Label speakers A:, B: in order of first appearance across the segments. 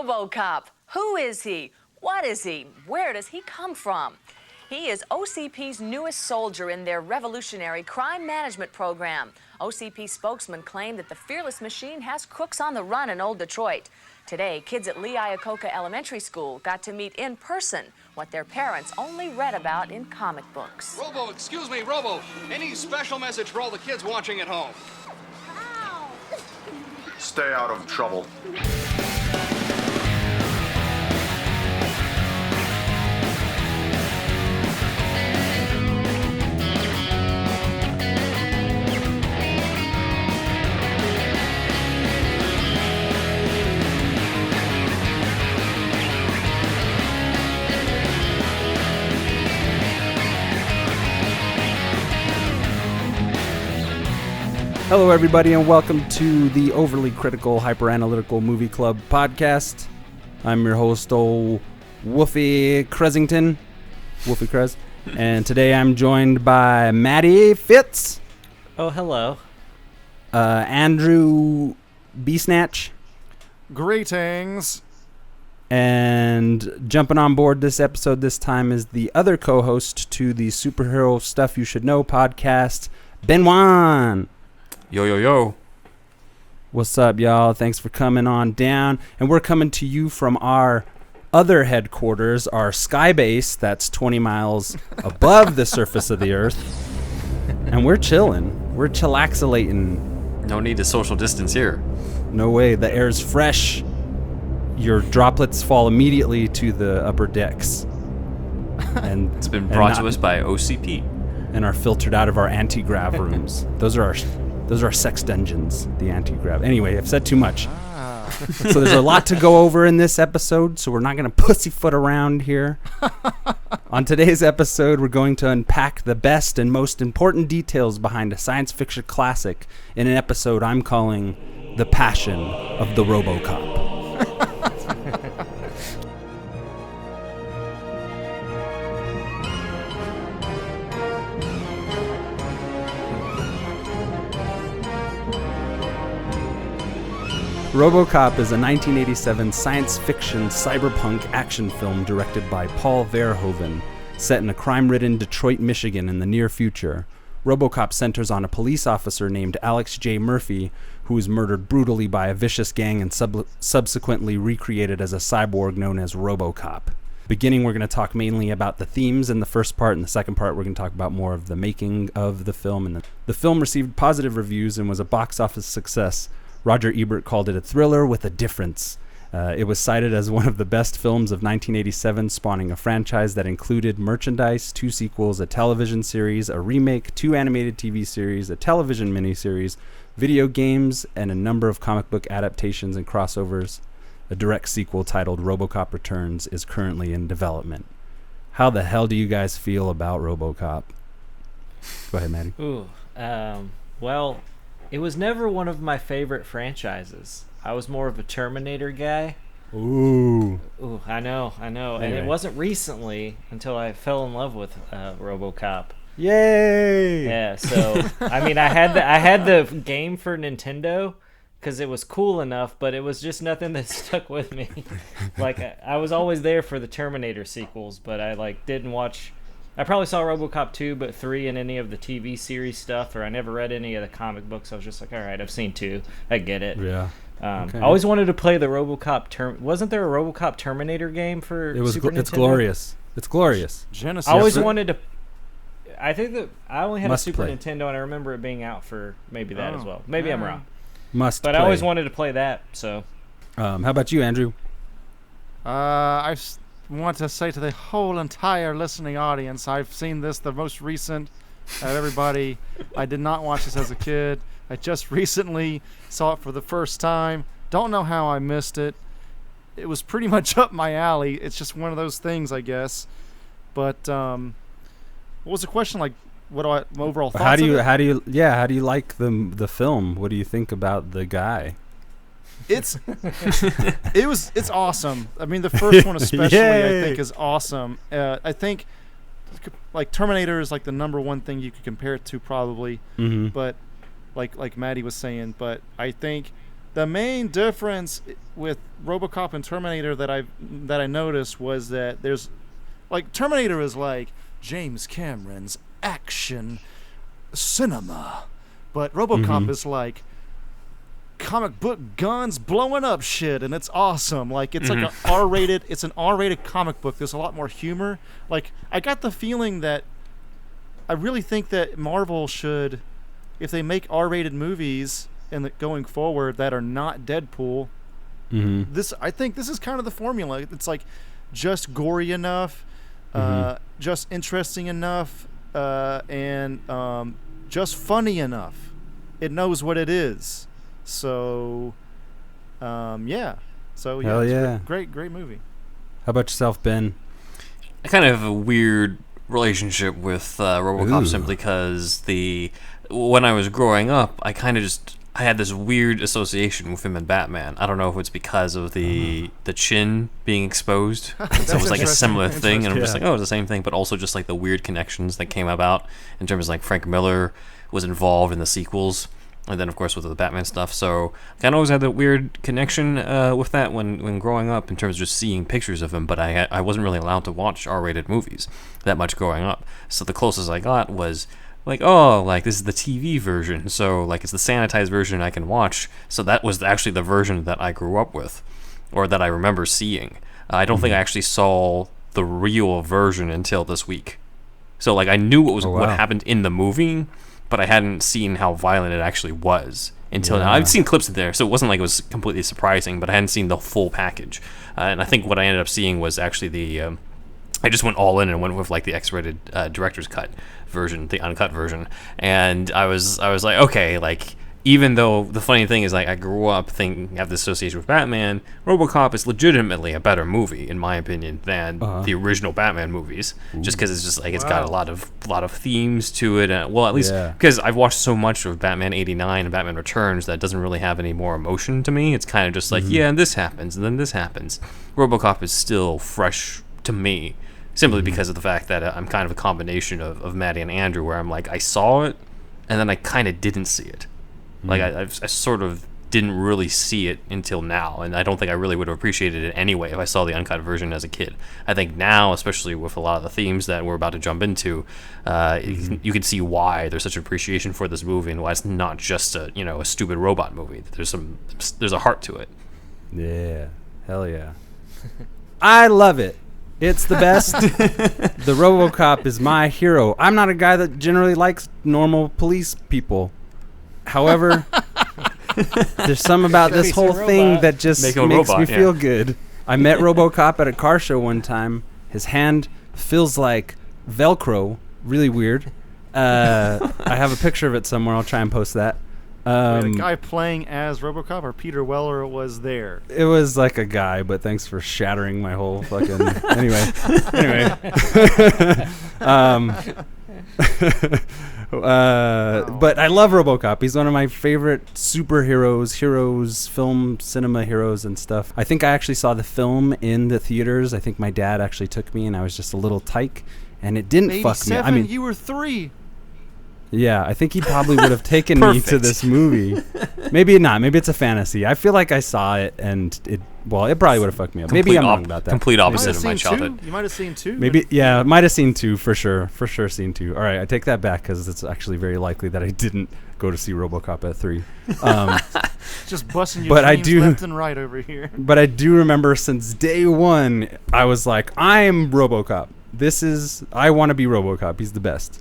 A: RoboCop. Who is he? What is he? Where does he come from? He is OCP's newest soldier in their revolutionary crime management program. OCP spokesman claimed that the fearless machine has crooks on the run in Old Detroit. Today, kids at Lee Iacocca Elementary School got to meet in person what their parents only read about in comic books.
B: Excuse me, Robo, any special message for all the kids watching at home?
C: Ow.
D: Stay out of trouble.
E: Hello, everybody, and welcome to the Overly Critical Hyper-Analytical Movie Club podcast. I'm your host, old Wolfie Cressington, Wolfie Cress, and today I'm joined by Matty Fitz.
F: Oh, hello.
E: Andrew B-Snatch.
G: Greetings.
E: And jumping on board this episode this time is the other co-host to the Superhero Stuff You Should Know podcast, Benoit.
H: Yo.
E: What's up, y'all? Thanks for coming on down. And we're coming to you from our other headquarters, our sky base that's 20 miles above the surface of the earth. And we're chilling. We're chillaxulating.
H: No need to social distance here.
E: No way. The air's fresh. Your droplets fall immediately to the upper decks. And
H: it's been brought to us by OCP.
E: And are filtered out of our anti-grav rooms. Those are our sex dungeons, the anti-grav. Anyway, I've said too much. So there's a lot to go over in this episode, so we're not going to pussyfoot around here. On today's episode, we're going to unpack the best and most important details behind a science fiction classic in an episode I'm calling The Passion of the RoboCop. RoboCop is a 1987 science fiction cyberpunk action film directed by Paul Verhoeven, set in a crime-ridden Detroit, Michigan in the near future. RoboCop centers on a police officer named Alex J. Murphy, who is murdered brutally by a vicious gang and subsequently recreated as a cyborg known as RoboCop. Beginning, we're going to talk mainly about the themes in the first part. In the second part, we're going to talk about more of the making of the film. And the film received positive reviews and was a box office success. Roger Ebert called it a thriller with a difference. It was cited as one of the best films of 1987, spawning a franchise that included merchandise, 2 sequels, a television series, a remake, 2 animated TV series, a television miniseries, video games, and a number of comic book adaptations and crossovers. A direct sequel titled RoboCop Returns is currently in development. How the hell do you guys feel about RoboCop? Go ahead, Maddie.
F: Well, it was never one of my favorite franchises. I was more of a Terminator guy.
E: Ooh,
F: I know.
E: Anyway.
F: And it wasn't recently until I fell in love with RoboCop.
E: Yay!
F: Yeah, so I mean, I had the game for Nintendo because it was cool enough, but it was just nothing that stuck with me. Like I was always there for the Terminator sequels, but I didn't watch. I probably saw RoboCop 2, but 3 and any of the TV series stuff, or I never read any of the comic books. I was just like, all right, I've seen 2. I get it.
E: Yeah.
F: Okay. I always wanted to play the RoboCop. Wasn't there a RoboCop Terminator game for Super Nintendo?
E: It's glorious. It's glorious.
G: Genesis.
F: I always wanted to. I think that I only had
E: Must
F: a Super
E: play.
F: Nintendo, and I remember it being out for maybe that as well. Maybe I'm wrong.
E: But
F: I always wanted to play that. So.
E: How about you, Andrew?
G: I want to say to the whole entire listening audience, I've seen this, the most recent of everybody. I did not watch this as a kid. I just recently saw it for the first time. Don't know how I missed it. It was pretty much up my alley. It's just one of those things, I guess. But what was the question? Like, what do I overall thoughts?
E: How do you like the film? What do you think about the guy?
G: It's awesome. I mean, the first one especially, I think, is awesome. I think like Terminator is like the number one thing you could compare it to, probably.
E: Mm-hmm.
G: But like Maddie was saying, but I think The main difference with RoboCop and Terminator that I noticed was that there's like Terminator is like James Cameron's action cinema, but RoboCop is like comic book guns blowing up shit, and it's awesome. Like it's like an R-rated. It's an R-rated comic book. There's a lot more humor. Like I got the feeling that I really think that Marvel should, if they make R-rated movies going forward that are not Deadpool, I think this is kind of the formula. It's like just gory enough, just interesting enough, and just funny enough. It knows what it is. So, yeah. So yeah,
E: Hell yeah.
G: Great movie.
E: How about yourself, Ben?
H: I kind of have a weird relationship with RoboCop
E: Ooh.
H: simply because when I was growing up, I had this weird association with him and Batman. I don't know if it's because of the chin being exposed. So it was like a similar thing, and I'm just like, oh, it's the same thing, but also just like the weird connections that came about in terms of like Frank Miller was involved in the sequels, and then of course with the Batman stuff. So I kind of always had that weird connection with that when growing up in terms of just seeing pictures of him, but I wasn't really allowed to watch R-rated movies that much growing up. So the closest I got was like, oh, like this is the TV version, so like it's the sanitized version I can watch. So that was actually the version that I grew up with, or that I remember seeing. I don't think I actually saw the real version until this week. So like I knew what happened in the movie, but I hadn't seen how violent it actually was until now. I'd seen clips in there, so it wasn't like it was completely surprising, but I hadn't seen the full package. And I think what I ended up seeing was actually I just went all in and went with like the X-rated director's cut version, the uncut version, and I was like, okay, like even though the funny thing is like I grew up thinking have this association with Batman, RoboCop is legitimately a better movie in my opinion than the original Batman movies, just because it's just like it's got a lot of themes to it. Well, at least because I've watched so much of Batman '89 and Batman Returns that doesn't really have any more emotion to me. It's kind of just like and this happens and then this happens. RoboCop is still fresh to me, simply because of the fact that I'm kind of a combination of Matty and Andrew, where I'm like, I saw it, and then I kind of didn't see it. Like, I sort of didn't really see it until now, and I don't think I really would have appreciated it anyway if I saw the uncut version as a kid. I think now, especially with a lot of the themes that we're about to jump into, you can see why there's such appreciation for this movie, and why it's not just a stupid robot movie. There's a heart to it.
E: Yeah. Hell yeah. I love it. It's the best. The RoboCop is my hero. I'm not a guy that generally likes normal police people. However, there's some about this whole thing that just makes me feel good. I met RoboCop at a car show one time. His hand feels like Velcro. Really weird. I have a picture of it somewhere. I'll try and post that.
G: The guy playing as RoboCop or Peter Weller was there?
E: It was like a guy, but thanks for shattering my whole fucking... Anyway. But I love RoboCop. He's one of my favorite heroes, film, cinema heroes and stuff. I think I actually saw the film in the theaters. I think my dad actually took me, and I was just a little tyke, and it didn't fuck me. I mean,
G: you were 3.
E: Yeah, I think he probably would have taken me to this movie. Maybe not. Maybe it's a fantasy. I feel like I saw it, and it probably would have fucked me up. Maybe I'm wrong about that.
H: Complete opposite of my childhood.
G: You might have seen 2.
E: Maybe, yeah, might have seen 2 for sure. For sure seen 2. All right, I take that back because it's actually very likely that I didn't go to see RoboCop at 3.
G: Just busting your dreams left and right over here.
E: But I do remember since day one, I was like, I'm RoboCop. I want to be RoboCop. He's the best.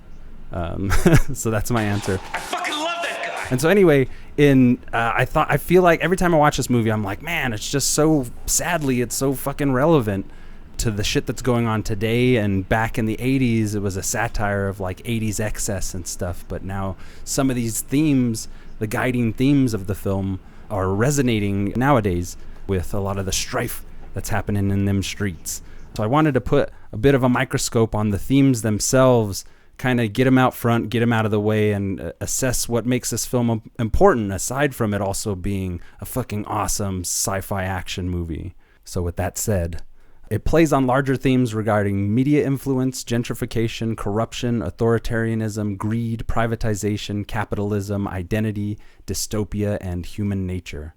E: So that's my answer.
C: I fucking love that guy.
E: And so anyway, I feel like every time I watch this movie, I'm like, man, it's just so, sadly, it's so fucking relevant to the shit that's going on today. And back in the 80s, it was a satire of like 80s excess and stuff. But now some of these themes, the guiding themes of the film, are resonating nowadays with a lot of the strife that's happening in them streets. So I wanted to put a bit of a microscope on the themes themselves, kind of get them out front, get them out of the way, and assess what makes this film important, aside from it also being a fucking awesome sci-fi action movie. So with that said, it plays on larger themes regarding media influence, gentrification, corruption, authoritarianism, greed, privatization, capitalism, identity, dystopia, and human nature.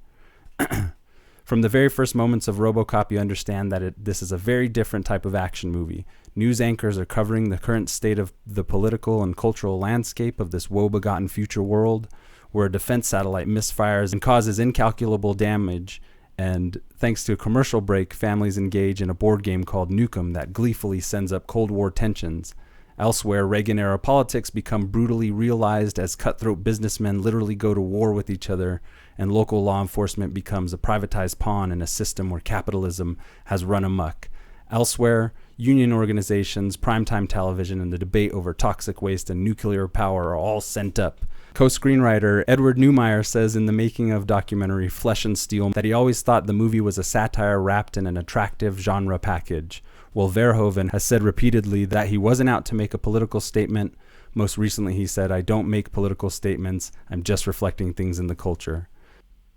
E: From the very first moments of RoboCop, you understand that this is a very different type of action movie. News anchors are covering the current state of the political and cultural landscape of this woe-begotten future world, where a defense satellite misfires and causes incalculable damage. And thanks to a commercial break, families engage in a board game called Nukem that gleefully sends up Cold War tensions. Elsewhere, Reagan-era politics become brutally realized as cutthroat businessmen literally go to war with each other, and local law enforcement becomes a privatized pawn in a system where capitalism has run amok. Elsewhere, union organizations, primetime television, and the debate over toxic waste and nuclear power are all sent up. Co-screenwriter Edward Neumeier says in the making of documentary Flesh and Steel that he always thought the movie was a satire wrapped in an attractive genre package. While Verhoeven has said repeatedly that he wasn't out to make a political statement. Most recently he said, "I don't make political statements, I'm just reflecting things in the culture."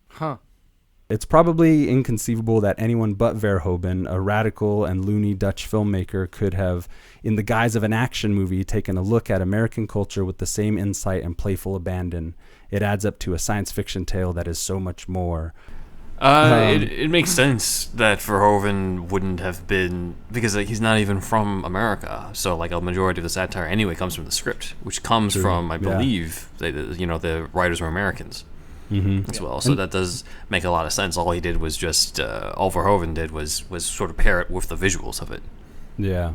G: Huh.
E: It's probably inconceivable that anyone but Verhoeven, a radical and loony Dutch filmmaker, could have, in the guise of an action movie, taken a look at American culture with the same insight and playful abandon. It adds up to a science fiction tale that is so much more.
H: It makes sense that Verhoeven wouldn't have been, because he's not even from America. So like a majority of the satire anyway comes from the script, which comes from, I believe, the writers were Americans. As well, so that does make a lot of sense. All he did was just all Verhoeven did was sort of pair it with the visuals of it.
E: Yeah.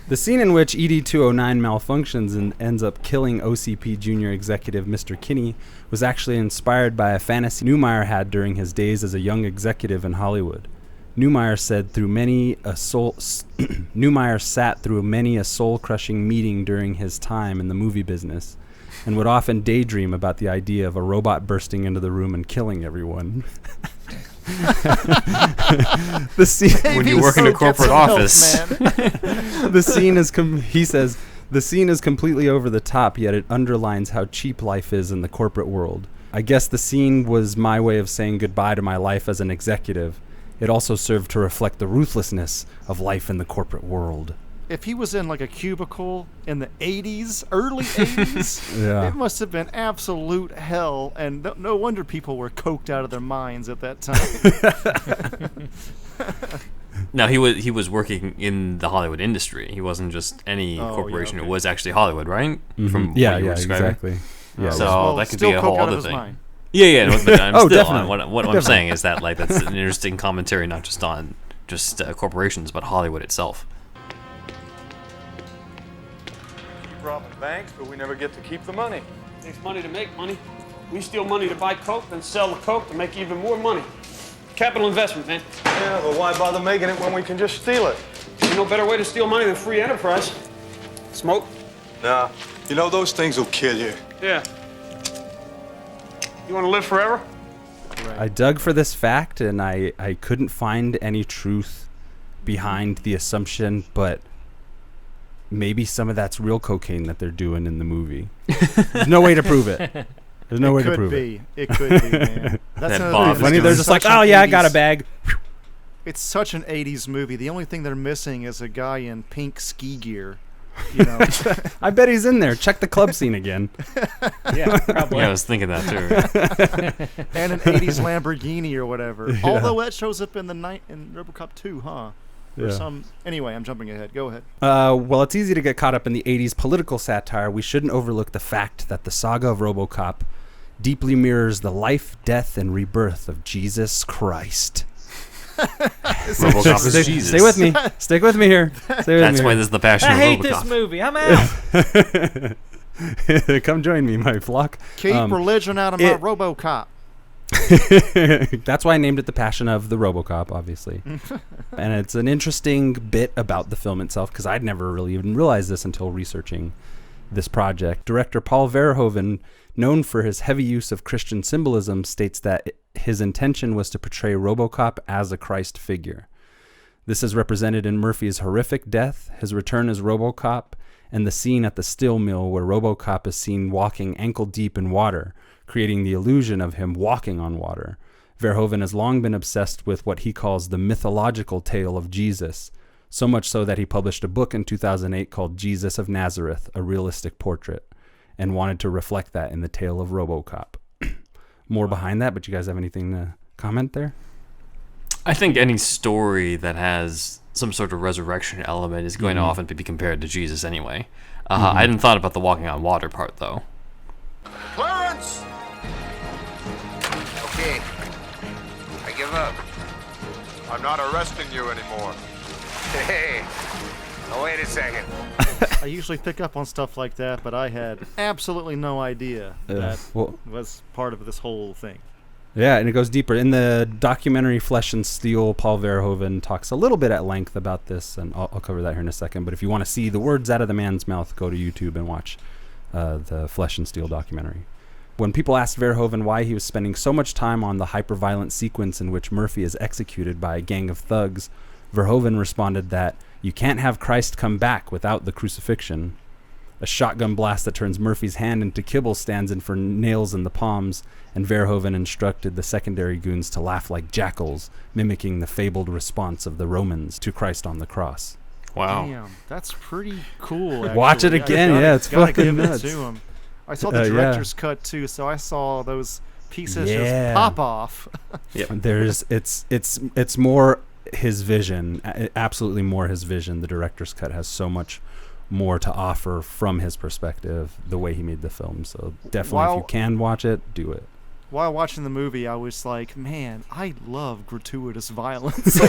E: The scene in which ED-209 malfunctions and ends up killing OCP junior executive Mr. Kinney was actually inspired by a fantasy Neumeier had during his days as a young executive in Hollywood. Neumeier said Neumeier sat through many a soul-crushing meeting during his time in the movie business, and would often daydream about the idea of a robot bursting into the room and killing everyone. The scene,
H: when you work in a corporate office,
E: the scene is he says the scene is completely over the top, yet it underlines how cheap life is in the corporate world. I guess the scene was my way of saying goodbye to my life as an executive. It also served to reflect the ruthlessness of life in the corporate world.
G: If he was in like a cubicle in the 80s, early 80s, it must have been absolute hell, and no wonder people were coked out of their minds at that time.
H: No, he was working in the Hollywood industry. He wasn't just any corporation. It was actually Hollywood, right? From what you were describing?
E: Exactly. Yeah.
H: So that could be a whole other thing.
G: Mind.
H: Yeah, but I'm still
E: definitely.
H: on. What I'm saying is that like that's an interesting commentary, not just on corporations, but Hollywood itself.
C: Robbing banks, but we never get to keep the money.
I: Takes money to make money. We steal money to buy coke, then sell the coke to make even more money. Capital investment, man.
C: Yeah, but why bother making it when we can just steal it?
I: There's no better way to steal money than free enterprise. Smoke?
C: Nah, you know those things will kill you.
I: Yeah. You want to live forever?
E: I dug for this fact, and I couldn't find any truth behind the assumption, but maybe some of that's real cocaine that they're doing in the movie. There's no way to prove it. There's no way to prove it.
G: It could be, man. That's
H: Bob
E: funny. They're just like, oh yeah, I got a bag.
G: It's such an 80s movie. The only thing they're missing is a guy in pink ski gear. You know,
E: I bet he's in there. Check the club scene again.
F: Yeah, probably.
H: Yeah, I was thinking that too.
G: and an 80s Lamborghini or whatever. Although that shows up in in RoboCop 2, huh? Anyway, I'm jumping ahead. Go ahead.
E: Well, it's easy to get caught up in the 80s political satire. We shouldn't overlook the fact that the saga of RoboCop deeply mirrors the life, death, and rebirth of Jesus Christ.
H: RoboCop is Jesus.
E: Stay with me. Stick with me here.
H: That's why this is the passion
F: I
H: of
F: hate
H: RoboCop.
F: this movie. I'm out.
E: Come join me, my flock.
G: Keep religion out of my RoboCop.
E: That's why I named it The Passion of the RoboCop, obviously. And it's an interesting bit about the film itself, because I'd never really even realized this until researching this project. Director Paul Verhoeven, known for his heavy use of Christian symbolism, states that his intention was to portray RoboCop as a Christ figure. This is represented in Murphy's horrific death, his return as RoboCop, and the scene at the steel mill where RoboCop is seen walking ankle deep in water, creating the illusion of him walking on water. Verhoeven has long been obsessed with what he calls the mythological tale of Jesus, so much so that he published a book in 2008 called Jesus of Nazareth, a realistic portrait, and wanted to reflect that in the tale of RoboCop. More behind that, but you guys have anything to comment there?
H: I think any story that has some sort of resurrection element is going to often be compared to Jesus anyway. I hadn't thought about the walking on water part, though.
D: Clarence!
J: Okay. I give up.
D: I'm not arresting you anymore.
J: Hey. Oh, wait a second.
G: I usually pick up on stuff like that, but I had absolutely no idea that was part of this whole thing.
E: Yeah, and it goes deeper. In the documentary Flesh and Steel, Paul Verhoeven talks a little bit at length about this, and I'll cover that here in a second. But if you want to see the words out of the man's mouth, go to YouTube and watch the Flesh and Steel documentary. When people asked Verhoeven why he was spending so much time on the hyper-violent sequence in which Murphy is executed by a gang of thugs, Verhoeven responded that you can't have Christ come back without the crucifixion. A shotgun blast that turns Murphy's hand into kibble stands in for nails in the palms, and Verhoeven instructed the secondary goons to laugh like jackals, mimicking the fabled response of the Romans to Christ on the cross.
H: Wow.
G: Damn, that's pretty cool. Actually.
E: Watch it again, it's fucking nuts.
G: I saw the director's cut too, so I saw those pieces just pop off.
E: Yep. It's more his vision, absolutely more his vision. The director's cut has so much more to offer from his perspective, the way he made the film. So definitely, if you can watch it, do it.
G: While watching the movie, I was like, man, I love gratuitous violence.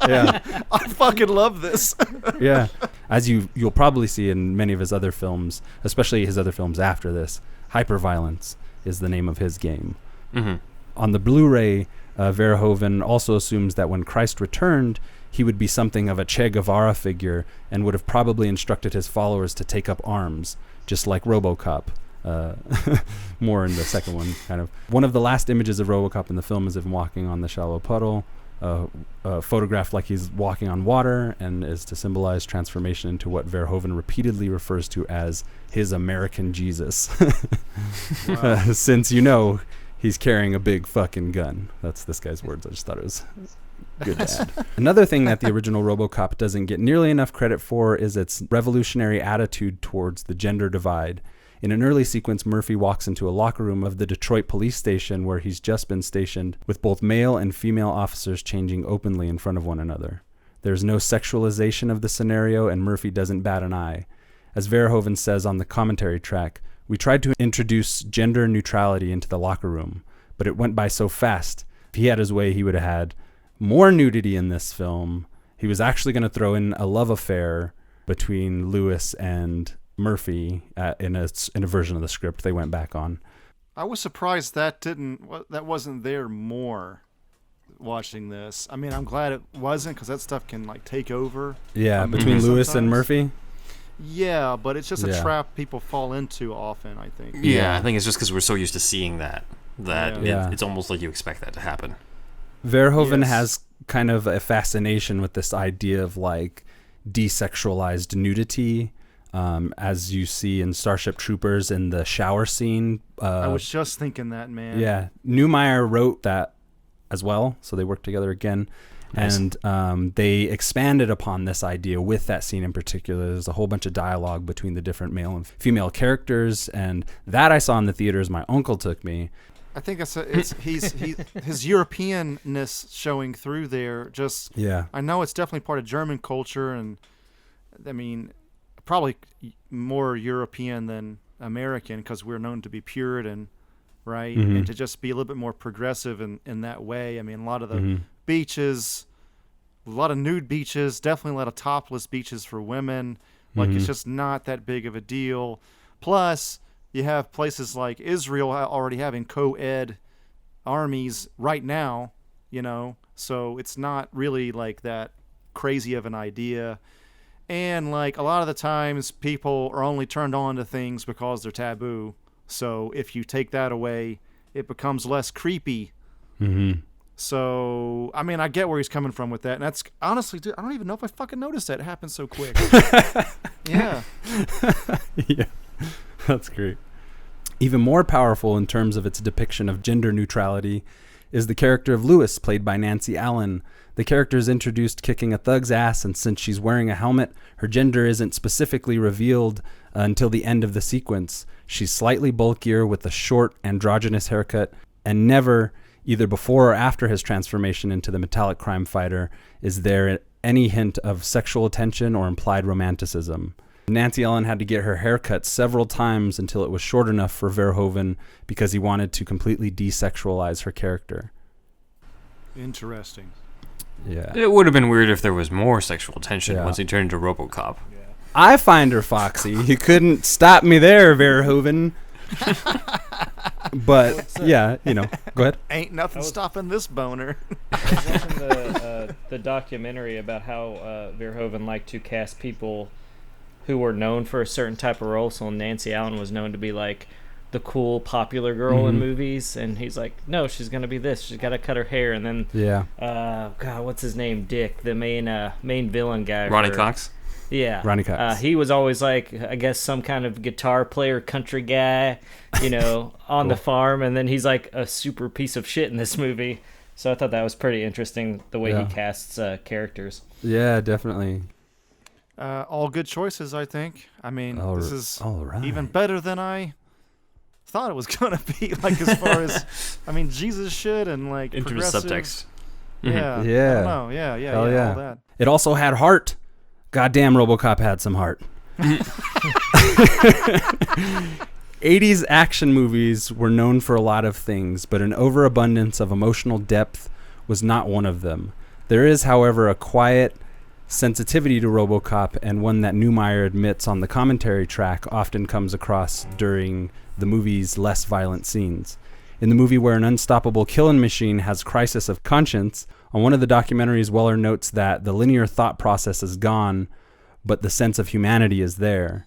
E: Yeah.
G: I fucking love this.
E: Yeah. As you'll probably see in many of his other films, especially his other films after this, hyperviolence is the name of his game.
H: Mm-hmm.
E: On the Blu-ray, Verhoeven also assumes that when Christ returned, he would be something of a Che Guevara figure and would have probably instructed his followers to take up arms, just like RoboCop. More in the second one, kind of. One of the last images of RoboCop in the film is him walking on the shallow puddle, photographed like he's walking on water, and is to symbolize transformation into what Verhoeven repeatedly refers to as his American Jesus. Since he's carrying a big fucking gun. That's this guy's words. I just thought it was good to add. Another thing that the original RoboCop doesn't get nearly enough credit for is its revolutionary attitude towards the gender divide. In an early sequence, Murphy walks into a locker room of the Detroit police station where he's just been stationed, with both male and female officers changing openly in front of one another. There's no sexualization of the scenario, and Murphy doesn't bat an eye. As Verhoeven says on the commentary track, we tried to introduce gender neutrality into the locker room, but it went by so fast. If he had his way, he would have had more nudity in this film. He was actually going to throw in a love affair between Lewis and Murphy in a version of the script they went back on.
G: I was surprised that wasn't there more watching this. I mean, I'm glad it wasn't, because that stuff can take over.
E: Yeah, between Lewis and Murphy.
G: Yeah, but it's just a trap people fall into often, I think.
H: Yeah, I think it's just because we're so used to seeing that
E: Yeah.
H: it's almost like you expect that to happen.
E: Verhoeven has kind of a fascination with this idea of desexualized nudity, as you see in Starship Troopers in the shower scene.
G: I was just thinking that, man.
E: Yeah, Neumeier wrote that as well, so they worked together again. Nice. And they expanded upon this idea with that scene in particular. There's a whole bunch of dialogue between the different male and female characters, and that I saw in the theaters. My uncle took me.
G: I think his Europeanness showing through there. Just I know it's definitely part of German culture, and I mean, probably more European than American, because we're known to be Puritan, right?
E: Mm-hmm.
G: And to just be a little bit more progressive in that way. I mean, a lot of the beaches, a lot of nude beaches, definitely a lot of topless beaches for women. It's just not that big of a deal. Plus, you have places like Israel already having co-ed armies right now, so it's not really that crazy of an idea. And a lot of the times people are only turned on to things because they're taboo. So if you take that away, it becomes less creepy.
E: Mm-hmm.
G: So, I mean, I get where he's coming from with that. And that's honestly, dude, I don't even know if I fucking noticed that. It happened so quick. Yeah.
E: Yeah. That's great. Even more powerful in terms of its depiction of gender neutrality is the character of Lewis, played by Nancy Allen. The character is introduced kicking a thug's ass, and since she's wearing a helmet, her gender isn't specifically revealed until the end of the sequence. She's slightly bulkier with a short, androgynous haircut, and never, either before or after his transformation into the metallic crime fighter, is there any hint of sexual attention or implied romanticism. Nancy Ellen had to get her hair cut several times until it was short enough for Verhoeven because he wanted to completely desexualize her character.
G: Interesting.
E: Yeah.
H: It would have been weird if there was more sexual tension once he turned into RoboCop.
E: I find her foxy. You couldn't stop me there, Verhoeven. But yeah, go ahead.
G: Ain't nothing stopping this boner.
F: I was watching the documentary about how Verhoeven liked to cast people who were known for a certain type of role. So Nancy Allen was known to be like the cool, popular girl in movies, and he's like, no, she's gonna be this. She's got to cut her hair, and then God, what's his name? Dick, the main villain guy.
H: Ronnie Cox.
F: Yeah,
E: Ronnie Cox.
F: He was always like, I guess, some kind of guitar player, country guy, on the farm, and then he's like a super piece of shit in this movie. So I thought that was pretty interesting, the way he casts characters.
E: Yeah, definitely.
G: All good choices, I think. I mean, this is
E: right.
G: even better than I thought it was gonna be. Like, as far as, I mean, Jesus shit and like
H: Interesting
G: progressive
H: subtext.
G: Yeah,
E: Yeah.
G: I don't know. Yeah,
E: Hell yeah.
G: all that.
E: It also had heart. Goddamn, RoboCop had some heart. 80s action movies were known for a lot of things, but an overabundance of emotional depth was not one of them. There is, however, a quiet sensitivity to RoboCop, and one that Neumeier admits on the commentary track often comes across during the movie's less violent scenes. In the movie where an unstoppable killing machine has crisis of conscience, on one of the documentaries, Weller notes that the linear thought process is gone, but the sense of humanity is there.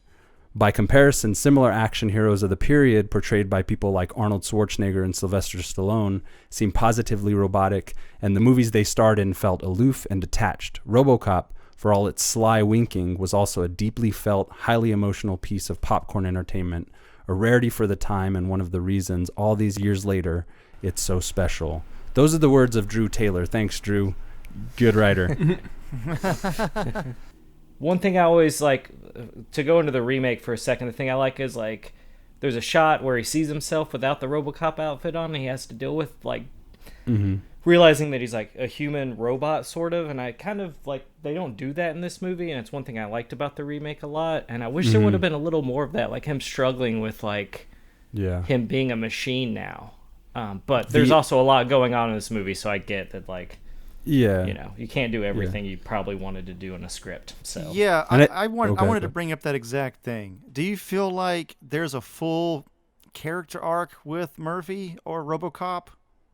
E: By comparison, similar action heroes of the period, portrayed by people like Arnold Schwarzenegger and Sylvester Stallone, seem positively robotic, and the movies they starred in felt aloof and detached. RoboCop, for all its sly winking, was also a deeply felt, highly emotional piece of popcorn entertainment, a rarity for the time, and one of the reasons, all these years later, it's so special. Those are the words of Drew Taylor. Thanks, Drew. Good writer.
F: One thing I always like, to go into the remake for a second, the thing I like is like there's a shot where he sees himself without the RoboCop outfit on, and he has to deal with like realizing that he's like a human robot sort of, and I kind of like they don't do that in this movie, and it's one thing I liked about the remake a lot, and I wish there would have been a little more of that, like him struggling with like him being a machine now. But there's also a lot going on in this movie, so I get that like you can't do everything you probably wanted to do in a script. So
G: I wanted to bring up that exact thing. Do you feel like there's a full character arc with Murphy or RoboCop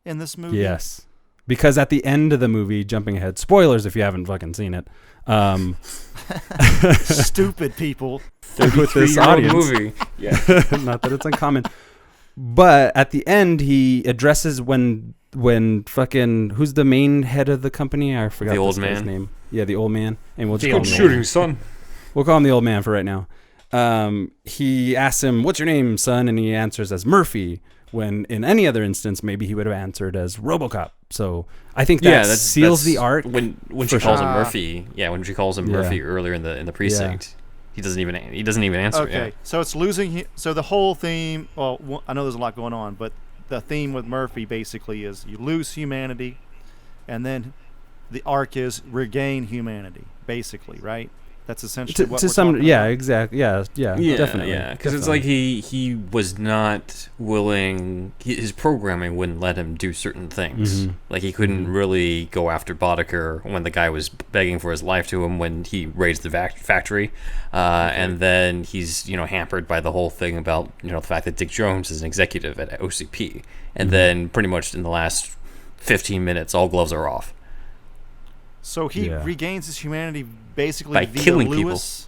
G: in this movie?
E: Yes. Because at the end of the movie, jumping ahead, spoilers if you haven't fucking seen it.
G: Stupid people.
E: With this audience.
H: Movie. Yeah.
E: Not that it's uncommon. But at the end, he addresses when fucking, who's the main head of the company? I forgot
H: the old
E: this guy's
H: man.
E: name. Yeah, the old man. And we'll just
H: The
E: call
H: old
E: him
H: shooting, son.
E: We'll call him the old man for right now. He asks him, "What's your name, son?" And he answers as Murphy. When in any other instance, maybe he would have answered as RoboCop. So I think that seals the arc.
H: When she calls him Murphy, when she calls him Murphy earlier in the precinct, he doesn't even answer.
G: Okay, so it's losing. So the whole theme. Well, I know there's a lot going on, but the theme with Murphy basically is you lose humanity, and the arc is regain humanity. Basically, right? That's essentially what we're talking about.
E: Exactly. Yeah, definitely.
H: Yeah, because it's like he was not willing. His programming wouldn't let him do certain things. Like he couldn't really go after Boddicker when the guy was begging for his life to him when he raised the factory, and then he's hampered by the whole thing about the fact that Dick Jones is an executive at OCP, and then pretty much in the last 15 minutes, all gloves are off.
G: So he regains his humanity basically
H: by
G: via
H: killing
G: Lewis?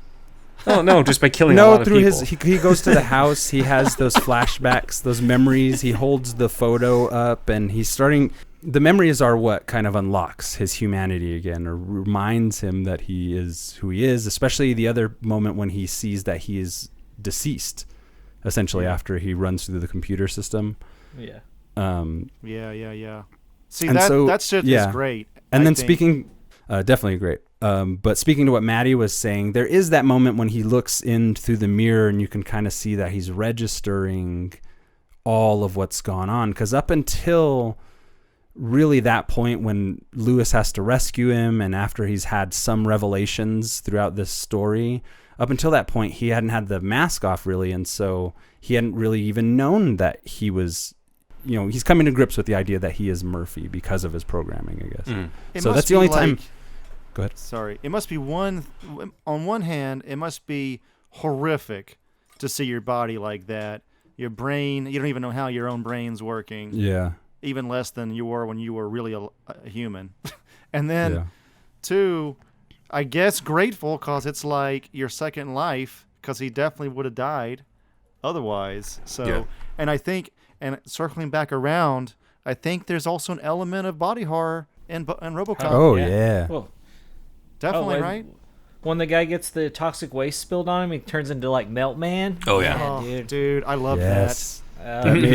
H: People. Oh no, just by killing a lot of people.
E: He goes to the house. He has those flashbacks, those memories. He holds the photo up, and he's starting. The memories are what kind of unlocks his humanity again, or reminds him that he is who he is. Especially the other moment when he sees that he is deceased, essentially after he runs through the computer system.
G: Yeah. See, that shit is great.
E: And then speaking. Definitely great. But speaking to what Matty was saying, there is that moment when he looks in through the mirror and you can kind of see that he's registering all of what's gone on. Because up until really that point when Lewis has to rescue him, and after he's had some revelations throughout this story. Up until that point, he hadn't had the mask off really, and so he hadn't really even known that he was, he's coming to grips with the idea that he is Murphy because of his programming, I guess. So that's the only time. Go ahead.
G: Sorry. It must be on one hand, it must be horrific to see your body like that. Your brain, you don't even know how your own brain's working.
E: Yeah.
G: Even less than you were when you were really a human. And then, two, I guess grateful because it's like your second life, because he definitely would have died otherwise. So, and I think, and circling back around, I think there's also an element of body horror in RoboCop.
E: Oh, yeah.
F: Well,
G: definitely, right?
F: When the guy gets the toxic waste spilled on him, he turns into like Melt Man.
H: Oh, yeah.
G: Dude, I love that.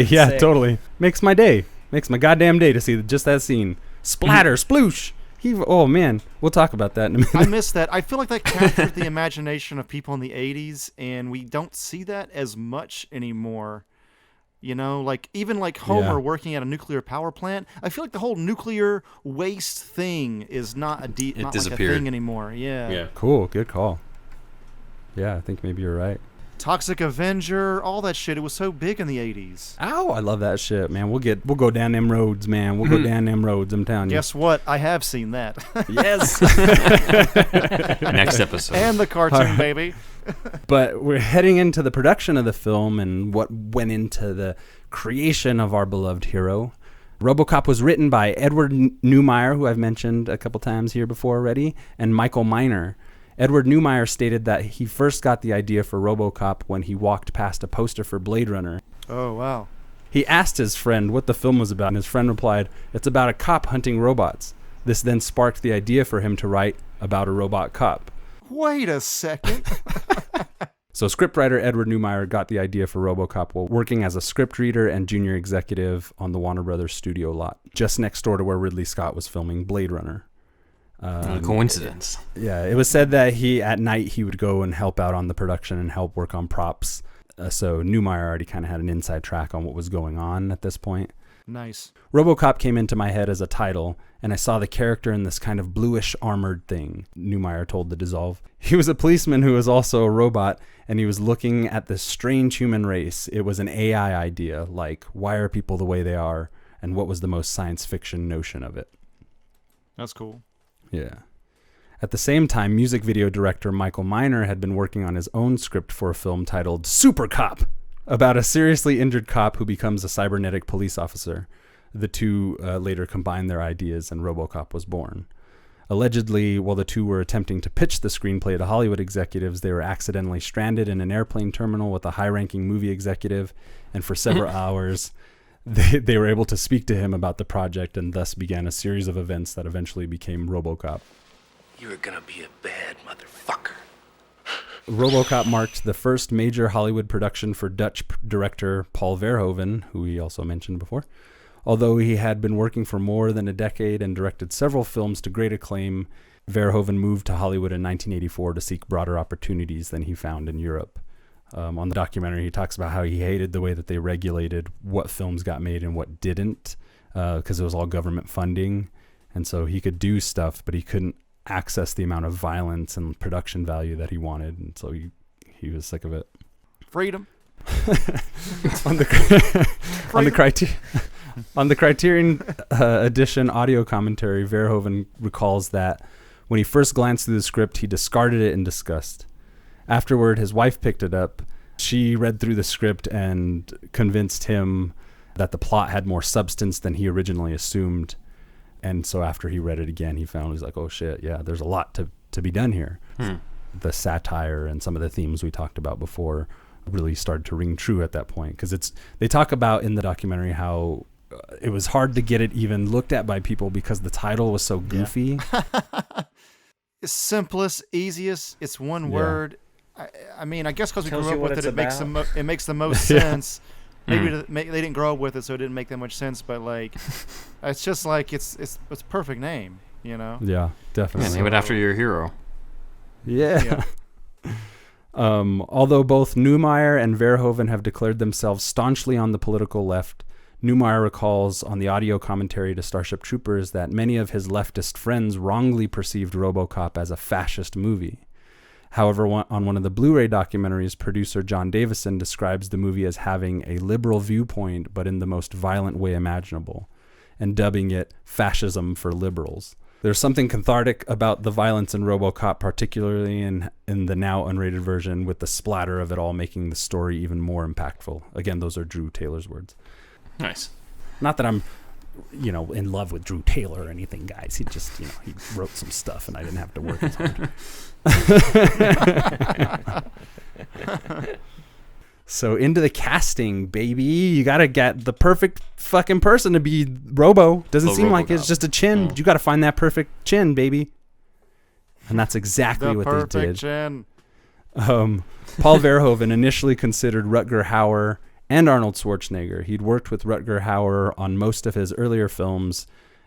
E: Yeah, totally. Makes my day. Makes my goddamn day to see just that scene. Splatter, sploosh. Oh, man. We'll talk about that in a minute.
G: I miss that. I feel like that captured the imagination of people in the 80s, and we don't see that as much anymore. Like even like Homer working at a nuclear power plant. I feel like the whole nuclear waste thing is not like a thing anymore. Yeah.
E: Cool. Good call. Yeah, I think maybe you're right.
G: Toxic Avenger, all that shit. It was so big in the 80s.
E: Ow, I love that shit, man. We'll go down them roads, man. We'll go down them roads, I'm telling you.
G: Guess what? I have seen that.
E: Yes.
H: Next episode.
G: And the cartoon, baby.
E: But we're heading into the production of the film and what went into the creation of our beloved hero. RoboCop was written by Edward Neumeier, who I've mentioned a couple times here before already, and Michael Miner. Edward Neumeier stated that he first got the idea for RoboCop when he walked past a poster for Blade Runner.
G: Oh, wow.
E: He asked his friend what the film was about, and his friend replied, "It's about a cop hunting robots." This then sparked the idea for him to write about a robot cop.
G: Wait a second.
E: So scriptwriter Edward Neumeier got the idea for RoboCop while working as a script reader and junior executive on the Warner Brothers studio lot, just next door to where Ridley Scott was filming Blade Runner.
H: Coincidence.
E: Yeah, it was said that at night he would go and help out on the production and help work on props. So Neumeier already kind of had an inside track on what was going on at this point.
G: Nice.
E: RoboCop came into my head as a title, and I saw the character in this kind of bluish armored thing, Neumeier told The Dissolve. He was a policeman who was also a robot, and he was looking at this strange human race. It was an AI idea, like, why are people the way they are, and what was the most science fiction notion of it?
G: That's cool.
E: Yeah. At the same time, music video director Michael Miner had been working on his own script for a film titled Super Cop, about a seriously injured cop who becomes a cybernetic police officer. The two later combined their ideas and RoboCop was born. Allegedly, while the two were attempting to pitch the screenplay to Hollywood executives, they were accidentally stranded in an airplane terminal with a high-ranking movie executive, and for several hours, they were able to speak to him about the project, and thus began a series of events that eventually became RoboCop.
J: You're gonna be a bad motherfucker.
E: RoboCop marked the first major Hollywood production for Dutch director Paul Verhoeven, who we also mentioned before. Although he had been working for more than a decade and directed several films to great acclaim, Verhoeven moved to Hollywood in 1984 to seek broader opportunities than he found in Europe. On the documentary, he talks about how he hated the way that they regulated what films got made and what didn't, because it was all government funding. And so he could do stuff, but he couldn't access the amount of violence and production value that he wanted. And so he was sick of it.
G: Freedom.
E: On the Criterion edition audio commentary, Verhoeven recalls that when he first glanced through the script, he discarded it in disgust. Afterward, his wife picked it up. She read through the script and convinced him that the plot had more substance than he originally assumed. And so after he read it again, he was like, oh shit, yeah, there's a lot to be done here. The satire and some of the themes we talked about before really started to ring true at that point. Because they talk about in the documentary how it was hard to get it even looked at by people because the title was so goofy.
G: It's simplest, easiest. It's one word. I mean, I guess because we grew up with it, it makes the most sense. Maybe they didn't grow up with it, so it didn't make that much sense. But like, it's just like it's a perfect name, you know?
E: Yeah, definitely.
H: Yeah, name it after your hero.
E: Yeah. Although both Neumeier and Verhoeven have declared themselves staunchly on the political left, Newmeyer recalls on the audio commentary to Starship Troopers that many of his leftist friends wrongly perceived RoboCop as a fascist movie. However, on one of the Blu-ray documentaries, producer John Davison describes the movie as having a liberal viewpoint, but in the most violent way imaginable, and dubbing it fascism for liberals. There's something cathartic about the violence in RoboCop, particularly in the now unrated version, with the splatter of it all making the story even more impactful. Again, those are Drew Taylor's words.
H: Nice.
E: Not that I'm, in love with Drew Taylor or anything, guys. He just, he wrote some stuff and I didn't have to work as hard. So into the casting, baby. You got to get the perfect fucking person to be Robo. Doesn't seem like it's just a chin. You got to find that perfect chin, baby. And that's exactly what they did.
G: The perfect chin.
E: Paul Verhoeven initially considered Rutger Hauer and Arnold Schwarzenegger. He'd worked with Rutger Hauer on most of his earlier films,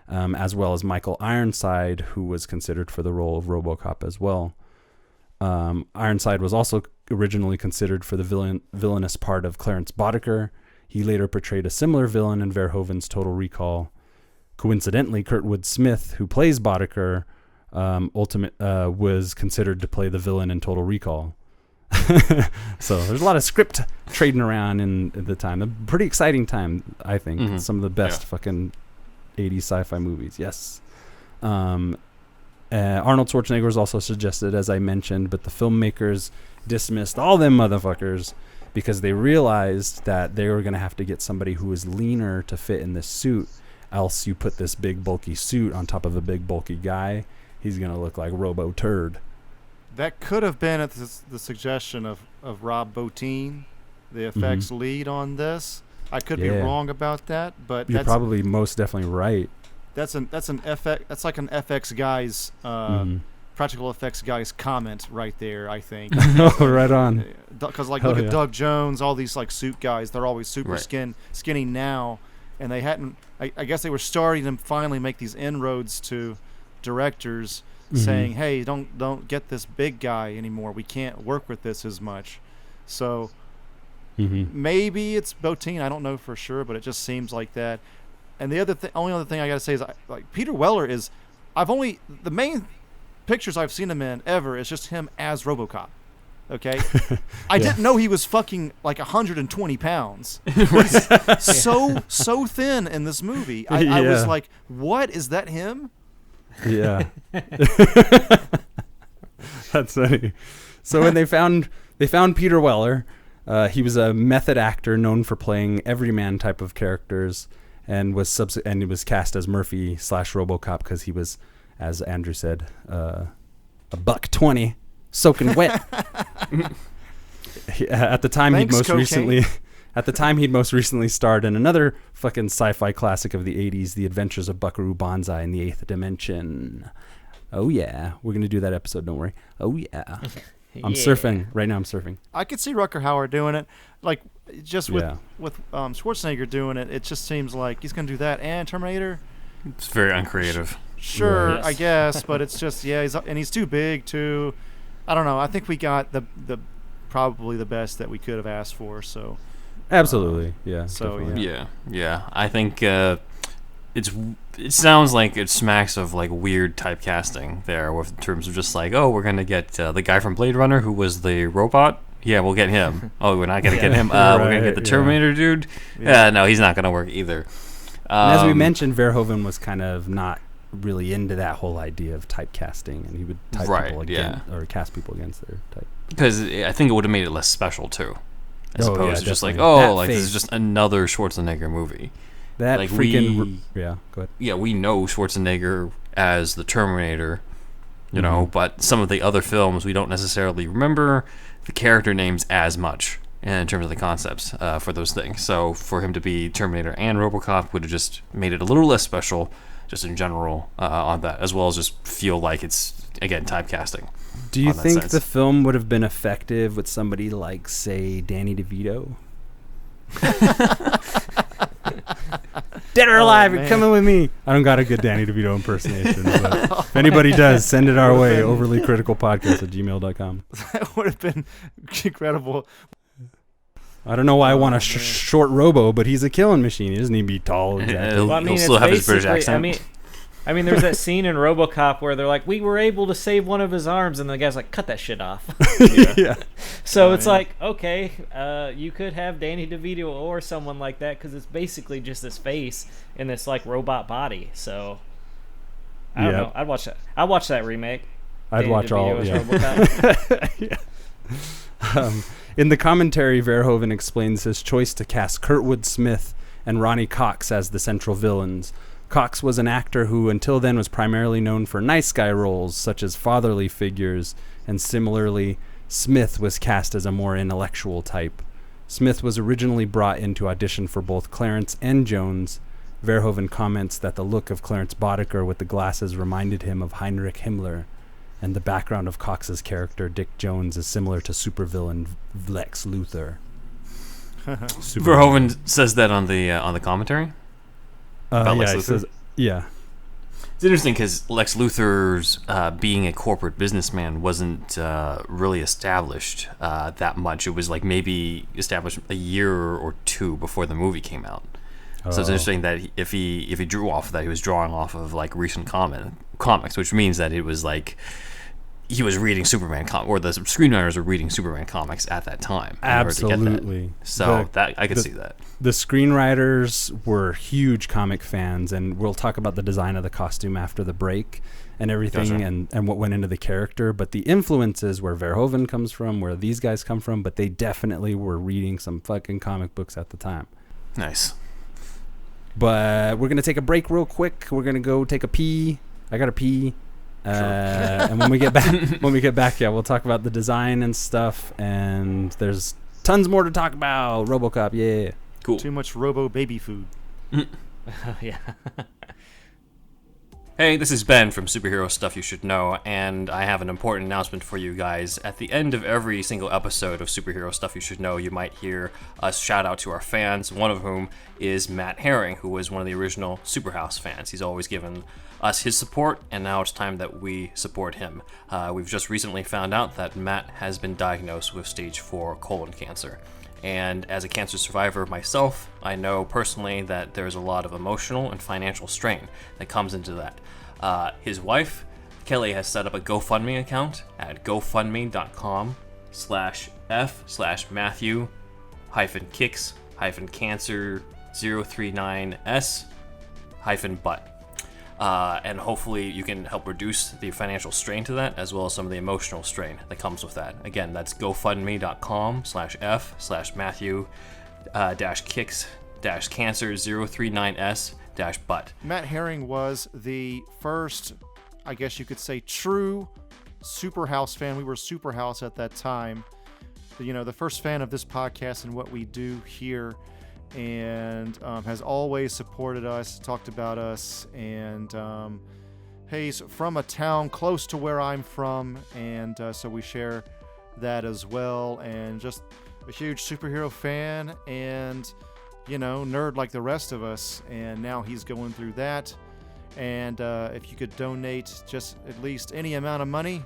E: as well as Michael Ironside, who was considered for the role of RoboCop as well. Ironside was also originally considered for the villainous part of Clarence Boddicker. He later portrayed a similar villain in Verhoeven's Total Recall. Coincidentally, Kurtwood Smith, who plays Boddicker, was considered to play the villain in Total Recall. So there's a lot of script trading around in the time. A pretty exciting time, I think.
H: Mm-hmm.
E: Some of the best fucking 80s sci-fi movies. Yes. Arnold Schwarzenegger was also suggested, as I mentioned, but the filmmakers dismissed all them motherfuckers because they realized that they were going to have to get somebody who was leaner to fit in this suit. Else you put this big bulky suit on top of a big bulky guy, he's going to look like Robo Turd.
G: That could have been at the suggestion of Rob Bottin, the effects lead on this. I could be wrong about that, but
E: you're probably most definitely right.
G: That's like an FX guy's practical effects guy's comment right there, I think.
E: Oh, right on.
G: Because look at Doug Jones, all these like suit guys, they're always super skinny now, and they hadn't. I guess they were starting to finally make these inroads to directors saying, "Hey, don't get this big guy anymore. We can't work with this as much." So maybe it's Bottin. I don't know for sure, but it just seems like that. And the only other thing I got to say is, like, Peter Weller is, the main pictures I've seen him in ever is just him as RoboCop. Okay, I didn't know he was fucking like 120 pounds. He's so thin in this movie. I was like, what, is that him?
E: Yeah. That's funny. So when they found Peter Weller, he was a method actor known for playing everyman type of characters, and he was cast as Murphy / RoboCop because he was, as Andrew said, a $120, soaking wet. At the time, he'd most recently starred in another fucking sci-fi classic of the 80s, The Adventures of Buckaroo Banzai in the Eighth Dimension. Oh yeah, we're gonna do that episode. Don't worry. Oh yeah. I'm surfing right now. I'm surfing.
G: I could see Rutger Hauer doing it, like just with Schwarzenegger doing it. It just seems like he's gonna do that, and Terminator.
H: It's very uncreative.
G: Sure, I guess, but it's just he's too big too. I don't know. I think we got the probably the best that we could have asked for. So
E: absolutely, yeah.
G: So
H: yeah. I think it sounds like it smacks of like weird typecasting there, in terms of just like, oh, we're gonna get the guy from Blade Runner who was the robot. Yeah, we'll get him. Oh, we're not gonna get him. We're gonna get the Terminator dude. Yeah, no, he's not gonna work either.
E: As we mentioned, Verhoeven was kind of not really into that whole idea of typecasting, and he would or cast people against their type.
H: Because I think it would have made it less special too, as opposed to just like, this is just another Schwarzenegger movie.
E: That
H: like
E: freaking go ahead.
H: Yeah, we know Schwarzenegger as the Terminator, you know, but some of the other films we don't necessarily remember the character names as much in terms of the concepts for those things. So for him to be Terminator and RoboCop would have just made it a little less special, just in general on that, as well as just feel like it's, again, typecasting.
E: Do you think the film would have been effective with somebody like, say, Danny DeVito? Dead or alive, you're coming with me. I don't got a good Danny DeVito impersonation, but if anybody does, send it our way. Overlycriticalpodcast@gmail.com.
G: That would have been incredible.
E: I don't know why I want a short Robo, but he's a killing machine. He doesn't need to be tall. Exactly.
H: He'll,
F: Well, I mean,
H: he'll
F: it's
H: still have his British
F: basically-
H: accent.
F: I mean, there's that scene in RoboCop where they're like, "We were able to save one of his arms," and the guy's like, "Cut that shit off."
E: Yeah.
F: So it's like, okay, you could have Danny DeVito or someone like that because it's basically just this face in this like robot body. So I don't know. I'd watch that. I'd watch that remake.
E: I'd
F: Danny
E: watch
F: DeVito
E: all.
F: as
E: Yeah.
F: RoboCop.
E: In the commentary, Verhoeven explains his choice to cast Kurtwood Smith and Ronnie Cox as the central villains. Cox was an actor who until then was primarily known for nice guy roles such as fatherly figures, and similarly, Smith was cast as a more intellectual type. Smith was originally brought in to audition for both Clarence and Jones. Verhoeven comments that the look of Clarence Boddicker with the glasses reminded him of Heinrich Himmler, and the background of Cox's character, Dick Jones, is similar to supervillain Lex Luthor.
H: Verhoeven says that on the commentary. About Lex Luthor?
E: Yeah.
H: It's interesting because Lex Luthor's being a corporate businessman wasn't really established that much. It was like maybe established a year or two before the movie came out. So it's interesting that if he drew off of that, he was drawing off of like recent comics, which means that it was like he was reading Superman or the screenwriters were reading Superman comics at that time.
E: Absolutely.
H: So that I could see that.
E: The screenwriters were huge comic fans, and we'll talk about the design of the costume after the break and everything.
H: Gotcha.
E: and what went into the character. But the influences where Verhoeven comes from, where these guys come from, but they definitely were reading some fucking comic books at the time.
H: Nice.
E: But we're going to take a break real quick. We're going to go take a pee. I got to pee. And when we get back, yeah, we'll talk about the design and stuff. And there's tons more to talk about. RoboCop, yeah.
H: Cool.
G: Too much Robo baby food.
F: Yeah.
H: Hey, this is Ben from Superhero Stuff You Should Know, and I have an important announcement for you guys. At the end of every single episode of Superhero Stuff You Should Know, you might hear us shout out to our fans, one of whom is Matt Herring, who was one of the original Superhouse fans. He's always given us his support, and now it's time that we support him. We've just recently found out that Matt has been diagnosed with stage 4 colon cancer. And as a cancer survivor myself, I know personally that there's a lot of emotional and financial strain that comes into that. His wife, Kelly, has set up a GoFundMe account at gofundme.com/f/Matthew-Kicks-Cancer039S-butt. And hopefully you can help reduce the financial strain to that, as well as some of the emotional strain that comes with that. Again, that's gofundme.com/f/Matthew-Kicks-Cancer039S-butt.
G: Matt Herring was the first, I guess you could say, true Superhouse fan. We were Superhouse at that time. The first fan of this podcast and what we do here, and has always supported us, talked about us, and he's from a town close to where I'm from, and so we share that as well, and just a huge superhero fan, and nerd like the rest of us, and now he's going through that. And if you could donate just at least any amount of money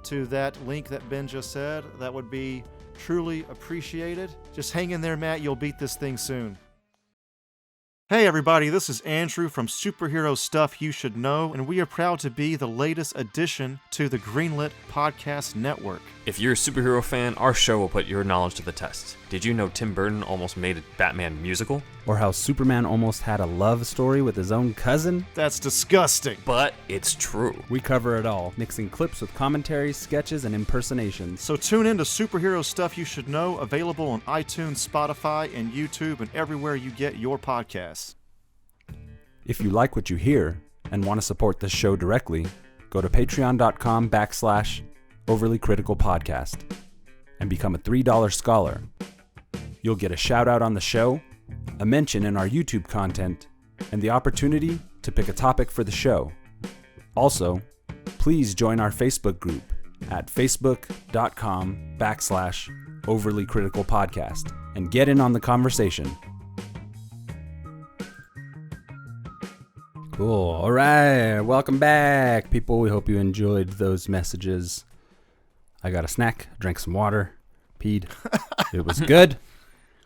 G: to that link that Ben just said, that would be truly appreciated. Just hang in there, Matt. You'll beat this thing soon. Hey everybody, this is Andrew from Superhero Stuff You Should Know, and we are proud to be the latest addition to the Greenlit Podcast Network.
H: If you're a superhero fan, our show will put your knowledge to the test. Did you know Tim Burton almost made a Batman musical?
E: Or how Superman almost had a love story with his own cousin?
G: That's disgusting.
H: But it's true.
E: We cover it all, mixing clips with commentaries, sketches, and impersonations.
G: So tune in to Superhero Stuff You Should Know, available on iTunes, Spotify, and YouTube, and everywhere you get your podcasts.
E: If you like what you hear and want to support this show directly, go to patreon.com/Overly Critical Podcast and become a $3 scholar. You'll get a shout out on the show, a mention in our YouTube content, and the opportunity to pick a topic for the show. Also, please join our Facebook group at facebook.com/Overly Critical Podcast and get in on the conversation. Cool. All right. Welcome back, people. We hope you enjoyed those messages. I got a snack, drank some water, peed. It was good.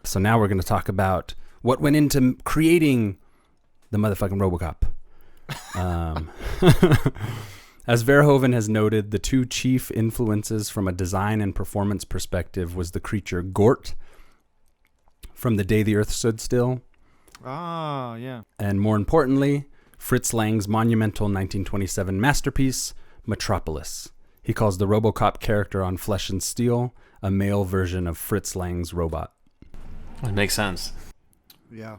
E: So now we're going to talk about what went into creating the motherfucking RoboCop. As Verhoeven has noted, the two chief influences from a design and performance perspective was the creature Gort from The Day the Earth Stood Still.
G: Ah, yeah.
E: And more importantly, Fritz Lang's monumental 1927 masterpiece, Metropolis. He calls the RoboCop character on Flesh and Steel a male version of Fritz Lang's robot.
H: It makes sense.
G: Yeah.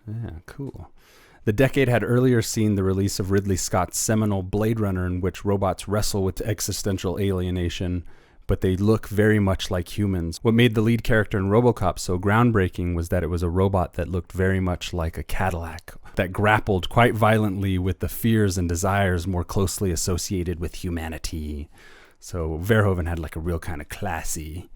E: Yeah, cool. The decade had earlier seen the release of Ridley Scott's seminal Blade Runner, in which robots wrestle with existential alienation, but they look very much like humans. What made the lead character in RoboCop so groundbreaking was that it was a robot that looked very much like a Cadillac, that grappled quite violently with the fears and desires more closely associated with humanity. So Verhoeven had like a real kind of classy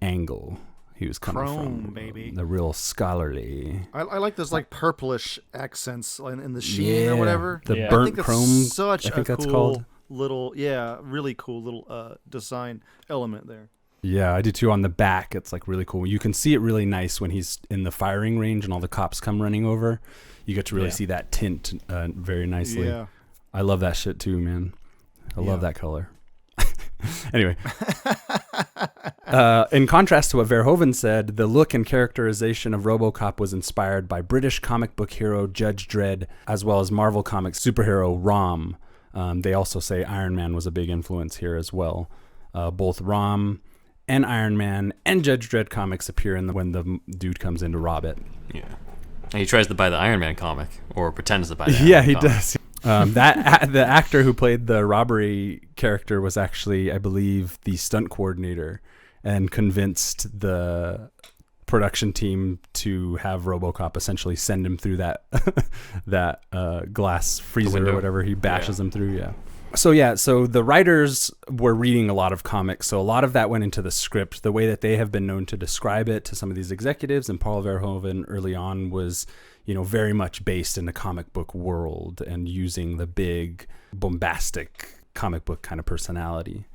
E: angle. He was coming from
G: baby.
E: The real scholarly.
G: I like those like purplish accents in the sheen or whatever.
E: The
G: I
E: burnt
G: think that's
E: chrome.
G: Such
E: I think
G: a
E: that's
G: cool
E: called.
G: Little, really cool little design element there.
E: Yeah, I do too. On the back, it's like really cool. You can see it really nice when he's in the firing range and all the cops come running over. You get to really see that tint very nicely.
G: Yeah.
E: I love that shit too, man. I love that color. Anyway, in contrast to what Verhoeven said, the look and characterization of RoboCop was inspired by British comic book hero Judge Dredd, as well as Marvel Comics superhero Rom. They also say Iron Man was a big influence here as well. Both Rom and Iron Man and Judge Dredd comics appear when the dude comes in to rob it.
H: Yeah. And he tries to buy the Iron Man comic, or pretends to buy the Iron
E: Yeah,
H: Man
E: he
H: comic.
E: does. The actor who played the robbery character was actually, I believe, the stunt coordinator, and convinced the production team to have RoboCop essentially send him through that glass freezer or whatever he bashes him through. Yeah. So the writers were reading a lot of comics, so a lot of that went into the script. The way that they have been known to describe it to some of these executives, and Paul Verhoeven early on was, very much based in the comic book world and using the big, bombastic comic book kind of personality.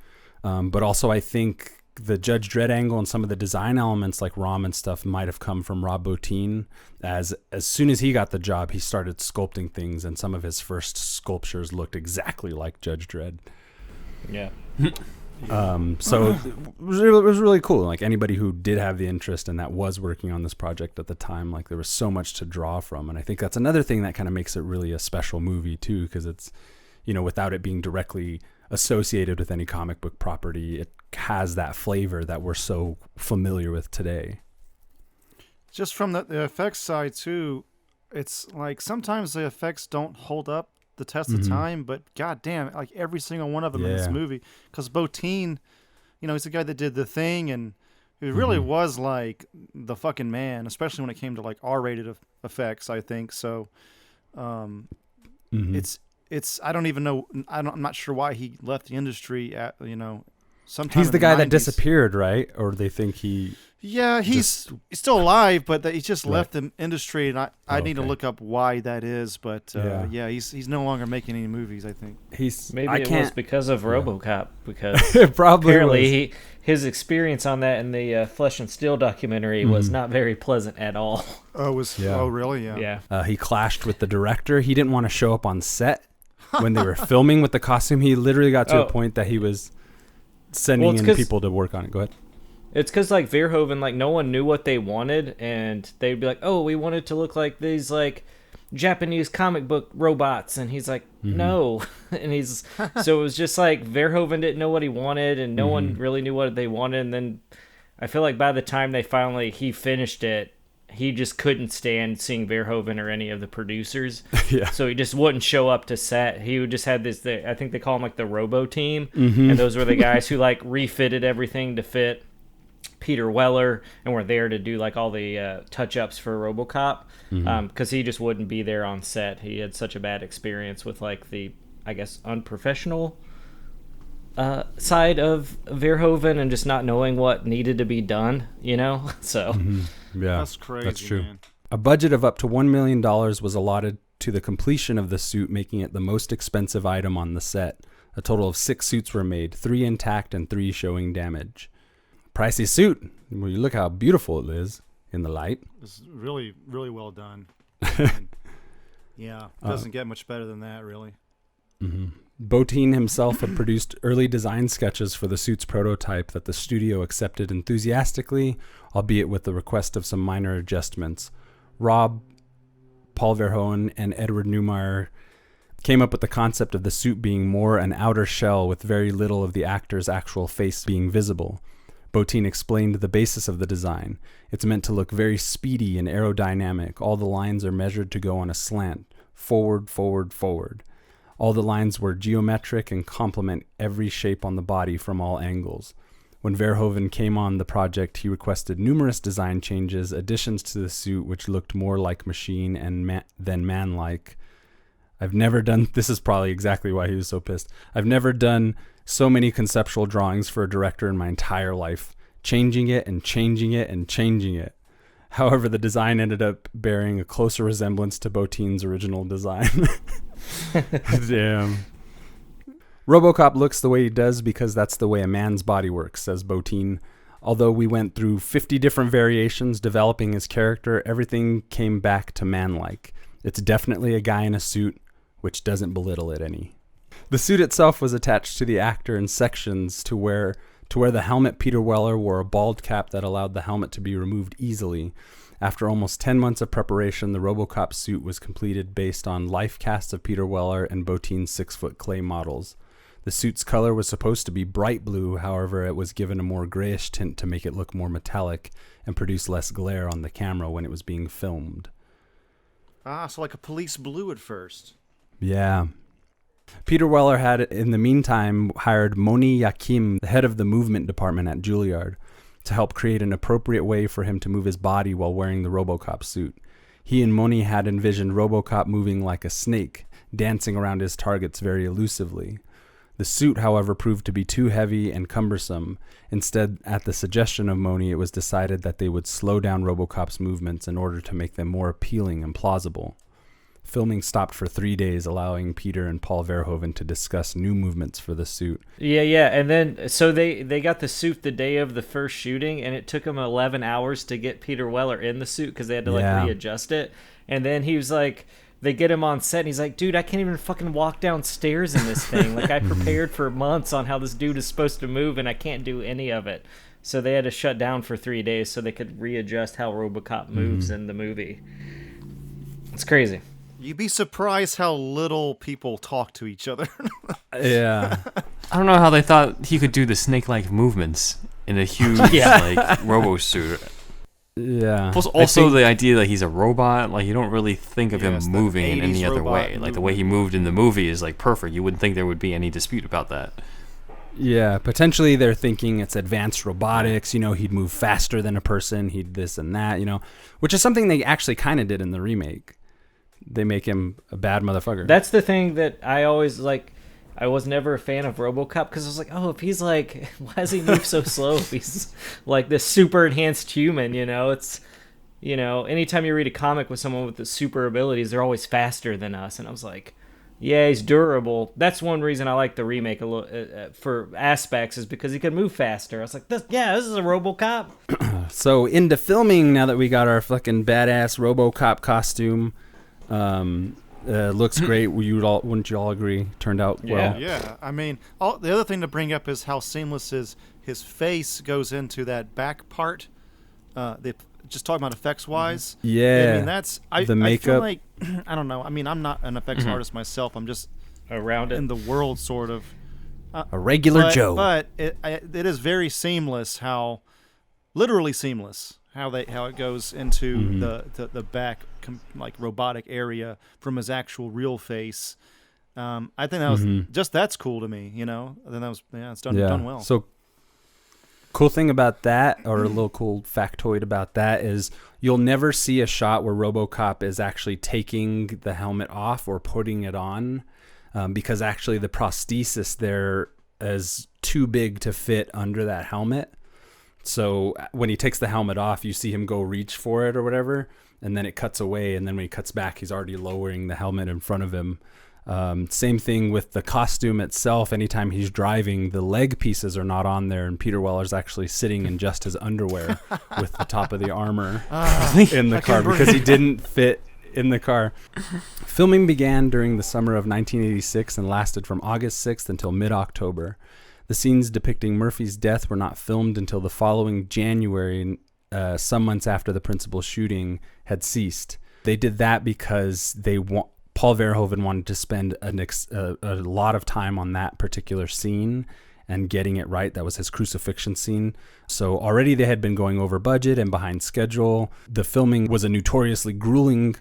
E: But also I think the Judge Dredd angle and some of the design elements like ROM and stuff might have come from Rob Bottin. As soon as he got the job, he started sculpting things, and some of his first sculptures looked exactly like Judge Dredd.
F: Yeah.
E: So it was really cool. Like anybody who did have the interest and that was working on this project at the time, like there was so much to draw from. And I think that's another thing that kind of makes it really a special movie too, because it's, without it being directly associated with any comic book property, it has that flavor that we're so familiar with today.
G: Just from the effects side too, it's like sometimes the effects don't hold up the test of time, but goddamn, like every single one of them in this movie, because Bottin, he's the guy that did The Thing, and he really was like the fucking man, especially when it came to like R-rated effects. I think so. It's I don't even know. I'm not sure why he left the industry at sometime.
E: He's the
G: in
E: guy
G: 90s.
E: that disappeared, right? Or they think he.
G: Yeah, he's still alive, but he just left the industry, and I need to look up why that is. But he's no longer making any movies. I think
F: Maybe it was because of RoboCop, because
E: probably
F: apparently his experience on that in the Flesh and Steel documentary was not very pleasant at all.
G: Oh, oh really? Yeah.
F: Yeah.
E: He clashed with the director. He didn't want to show up on set when they were filming with the costume. He literally got to a point that he was sending in people to work on it. Go ahead.
F: It's because like Verhoeven, like no one knew what they wanted, and they'd be like, "Oh, we want it to look like these like Japanese comic book robots," and he's like, "No," and so it was just like Verhoeven didn't know what he wanted, and no one really knew what they wanted. And then I feel like by the time he finished it, he just couldn't stand seeing Verhoeven or any of the producers. So he just wouldn't show up to set. He would just had this. I think they call him like the Robo Team, and those were the guys who like refitted everything to fit Peter Weller, and were there to do like all the touch-ups for RoboCop, because he just wouldn't be there on set. He had such a bad experience with like the, I guess, unprofessional side of Verhoeven, and just not knowing what needed to be done, So
E: yeah,
G: that's crazy.
E: That's true.
G: Man.
E: A budget of up to $1 million was allotted to the completion of the suit, making it the most expensive item on the set. A total of 6 suits were made, 3 intact and 3 showing damage. Pricey suit. Well, you look how beautiful it is. in the light.
G: It's really, really well done. And, yeah, doesn't get much better than that, really.
E: Bottin himself had produced early design sketches for the suit's prototype that the studio accepted enthusiastically, albeit with the request of some minor adjustments. Rob, Paul Verhoeven, and Edward Neumeier came up with the concept of the suit being more an outer shell with very little of the actor's actual face being visible. Bottin explained the basis of the design. It's meant to look very speedy and aerodynamic. All the lines are measured to go on a slant. Forward, forward, forward. All the lines were geometric and complement every shape on the body from all angles. When Verhoeven came on the project, he requested numerous design changes, additions to the suit which looked more like machine and than man-like. I've never done, this is probably exactly why he was so pissed. I've never done so many conceptual drawings for a director in my entire life, changing it and changing it and changing it. However, the design ended up bearing a closer resemblance to Bottin's original design. Damn. RoboCop looks the way he does because that's the way a man's body works, says Bottin. Although we went through 50 different variations developing his character, everything came back to man-like. It's definitely a guy in a suit, which doesn't belittle it any. The suit itself was attached to the actor in sections to where the helmet. Peter Weller wore a bald cap that allowed the helmet to be removed easily. After almost 10 months of preparation, the RoboCop suit was completed based on life casts of Peter Weller and Bottin's 6-foot clay models. The suit's color was supposed to be bright blue, however, it was given a more grayish tint to make it look more metallic and produce less glare on the camera when it was being filmed.
G: Ah, so like a police blue at first.
E: Yeah. Peter Weller had, in the meantime, hired Moni Yakim, the head of the movement department at Juilliard, to help create an appropriate way for him to move his body while wearing the RoboCop suit. He and Moni had envisioned RoboCop moving like a snake, dancing around his targets very elusively. The suit, however, proved to be too heavy and cumbersome. Instead, at the suggestion of Moni, it was decided that they would slow down RoboCop's movements in order to make them more appealing and plausible. Filming stopped for 3 days, allowing Peter and Paul Verhoeven to discuss new movements for the suit.
F: Yeah, and then so they got the suit the day of the first shooting, and it took them 11 hours to get Peter Weller in the suit because they had to readjust it. And then he was like, they get him on set, and he's like, dude, I can't even fucking walk downstairs in this thing. Like, I prepared for months on how this dude is supposed to move, and I can't do any of it. So they had to shut down for 3 days so they could readjust how RoboCop moves in the movie. It's crazy.
G: You'd be surprised how little people talk to each other.
E: Yeah.
H: I don't know how they thought he could do the snake-like movements in a huge robo suit.
E: Yeah.
H: Plus, also the idea that he's a robot, like you don't really think of him moving in any other way. Like the way he moved in the movie is like perfect. You wouldn't think there would be any dispute about that.
E: Yeah, potentially they're thinking it's advanced robotics, he'd move faster than a person, he'd this and that, which is something they actually kind of did in the remake. They make him a bad motherfucker.
F: That's the thing that I always like. I was never a fan of RoboCop because I was like, oh, if he's like, why does he move so slow? If he's like this super enhanced human, it's, anytime you read a comic with someone with the super abilities, they're always faster than us. And I was like, yeah, he's durable. That's one reason I like the remake a little for aspects is because he could move faster. I was like, this is a RoboCop.
E: So into filming now that we got our fucking badass RoboCop costume. Looks great. Wouldn't you all agree? Turned out well.
G: Yeah. I mean, the other thing to bring up is how seamless his face goes into that back part. Just talking about effects wise.
E: Yeah.
G: I mean, that's
E: the makeup.
G: I feel like I don't know. I mean, I'm not an effects artist myself. I'm just
F: around it
G: in the world, sort of.
E: A regular Joe.
G: But it is very seamless. Literally seamless. How it goes into the back like robotic area from his actual real face. I think that was that's cool to me. I think that was it's done well.
E: So cool thing about that, or a little cool factoid about that, is you'll never see a shot where RoboCop is actually taking the helmet off or putting it on, because actually the prosthesis there is too big to fit under that helmet. So when he takes the helmet off, you see him go reach for it or whatever, and then it cuts away, and then when he cuts back, he's already lowering the helmet in front of him. Same thing with the costume itself. Anytime he's driving, the leg pieces are not on there, and Peter Weller's actually sitting in just his underwear with the top of the armor in the car because he didn't fit in the car. Filming began during the summer of 1986 and lasted from August 6th until mid-October. The scenes depicting Murphy's death were not filmed until the following January, some months after the principal shooting had ceased. They did that because Paul Verhoeven wanted to spend a lot of time on that particular scene and getting it right. That was his crucifixion scene. So already they had been going over budget and behind schedule. The filming was a notoriously grueling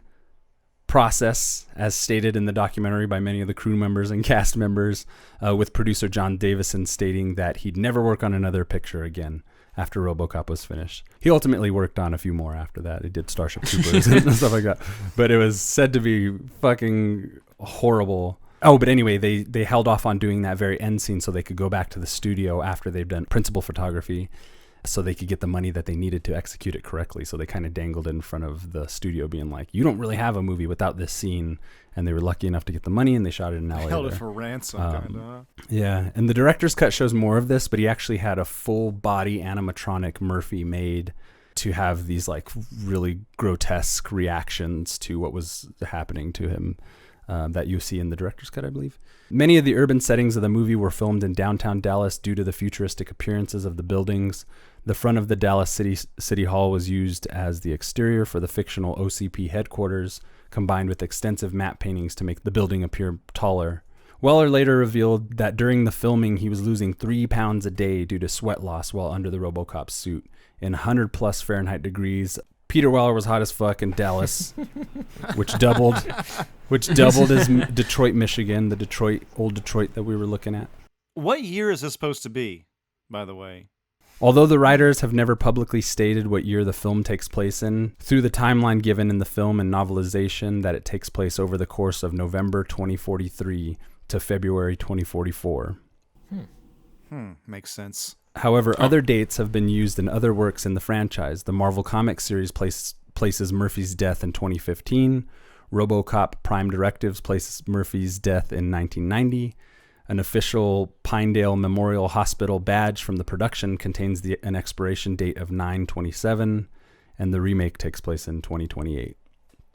E: process, as stated in the documentary by many of the crew members and cast members, with producer John Davison stating that he'd never work on another picture again after RoboCop was finished. He ultimately worked on a few more after that. He did Starship Troopers and stuff like that. But it was said to be fucking horrible. Oh, but anyway, they held off on doing that very end scene so they could go back to the studio after they've done principal photography so they could get the money that they needed to execute it correctly. So they kind of dangled it in front of the studio being like, you don't really have a movie without this scene. And they were lucky enough to get the money, and they shot it in LA.
G: Held it for ransom, kind of.
E: Yeah, and the director's cut shows more of this, but he actually had a full body animatronic Murphy made to have these like really grotesque reactions to what was happening to him that you see in the director's cut, I believe. Many of the urban settings of the movie were filmed in downtown Dallas due to the futuristic appearances of the buildings. The front of the Dallas City Hall was used as the exterior for the fictional OCP headquarters, combined with extensive matte paintings to make the building appear taller. Weller later revealed that during the filming, he was losing 3 pounds a day due to sweat loss while under the RoboCop suit in 100 plus Fahrenheit degrees. Peter Weller was hot as fuck in Dallas, which doubled his Detroit, Michigan, the old Detroit that we were looking at.
G: What year is this supposed to be, by the way?
E: Although the writers have never publicly stated what year the film takes place in, through the timeline given in the film and novelization that it takes place over the course of November 2043 to February 2044.
G: Makes sense.
E: However, other dates have been used in other works in the franchise. The Marvel Comics series places Murphy's death in 2015. RoboCop Prime Directives places Murphy's death in 1990. An official Pinedale Memorial Hospital badge from the production contains an expiration date of 9/27, and the remake takes place in 2028.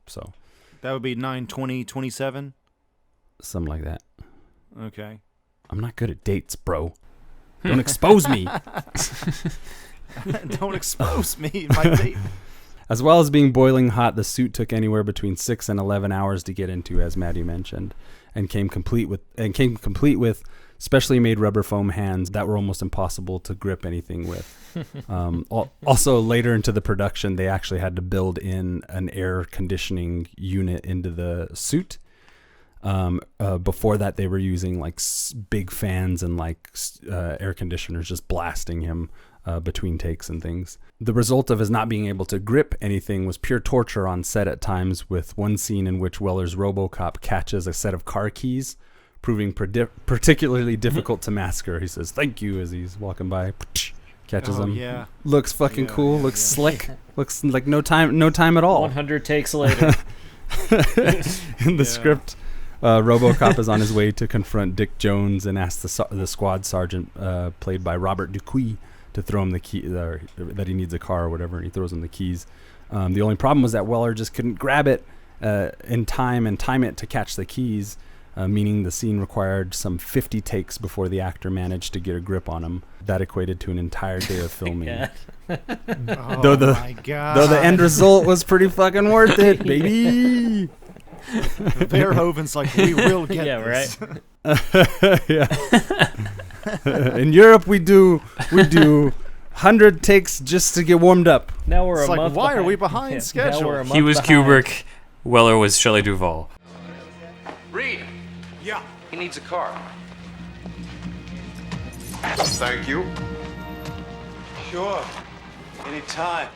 E: So
G: that would be 9/20/27?
E: Something like that.
G: Okay.
E: I'm not good at dates, bro. Don't expose me.
G: Don't expose me, my date.
E: As well as being boiling hot, the suit took anywhere between 6 and 11 hours to get into, as Matty mentioned, and came complete with specially made rubber foam hands that were almost impossible to grip anything with. Also, later into the production, they actually had to build in an air conditioning unit into the suit. Before that, they were using like big fans and like air conditioners just blasting him between takes and things. The result of his not being able to grip anything was pure torture on set at times, with one scene in which Weller's RoboCop catches a set of car keys, proving particularly difficult to master. He says, "Thank you," as he's walking by, catches them.
G: Yeah.
E: Looks fucking cool. Looks slick. Looks like no time at all.
F: 100 takes later.
E: In the script, RoboCop is on his way to confront Dick Jones and asks the squad sergeant, played by Robert Dupuis, to throw him the key, that he needs a car or whatever, and he throws him the keys. The only problem was that Weller just couldn't grab it in time and time it to catch the keys, meaning the scene required some 50 takes before the actor managed to get a grip on him. That equated to an entire day of filming. Though the end result was pretty fucking worth it, baby.
G: Verhoeven's like, we will get this.
F: Right.
E: Yeah. In Europe, we do 100 takes just to get warmed up.
F: Now we're
G: It's
F: a
G: like,
F: month
G: why
F: behind.
G: are we behind schedule?
F: Now we're a month
H: He was
F: behind.
H: Kubrick, Weller was Shelley Duvall.
J: Reed,
B: Yeah.
J: he needs a car.
D: Thank you.
B: Sure. Anytime.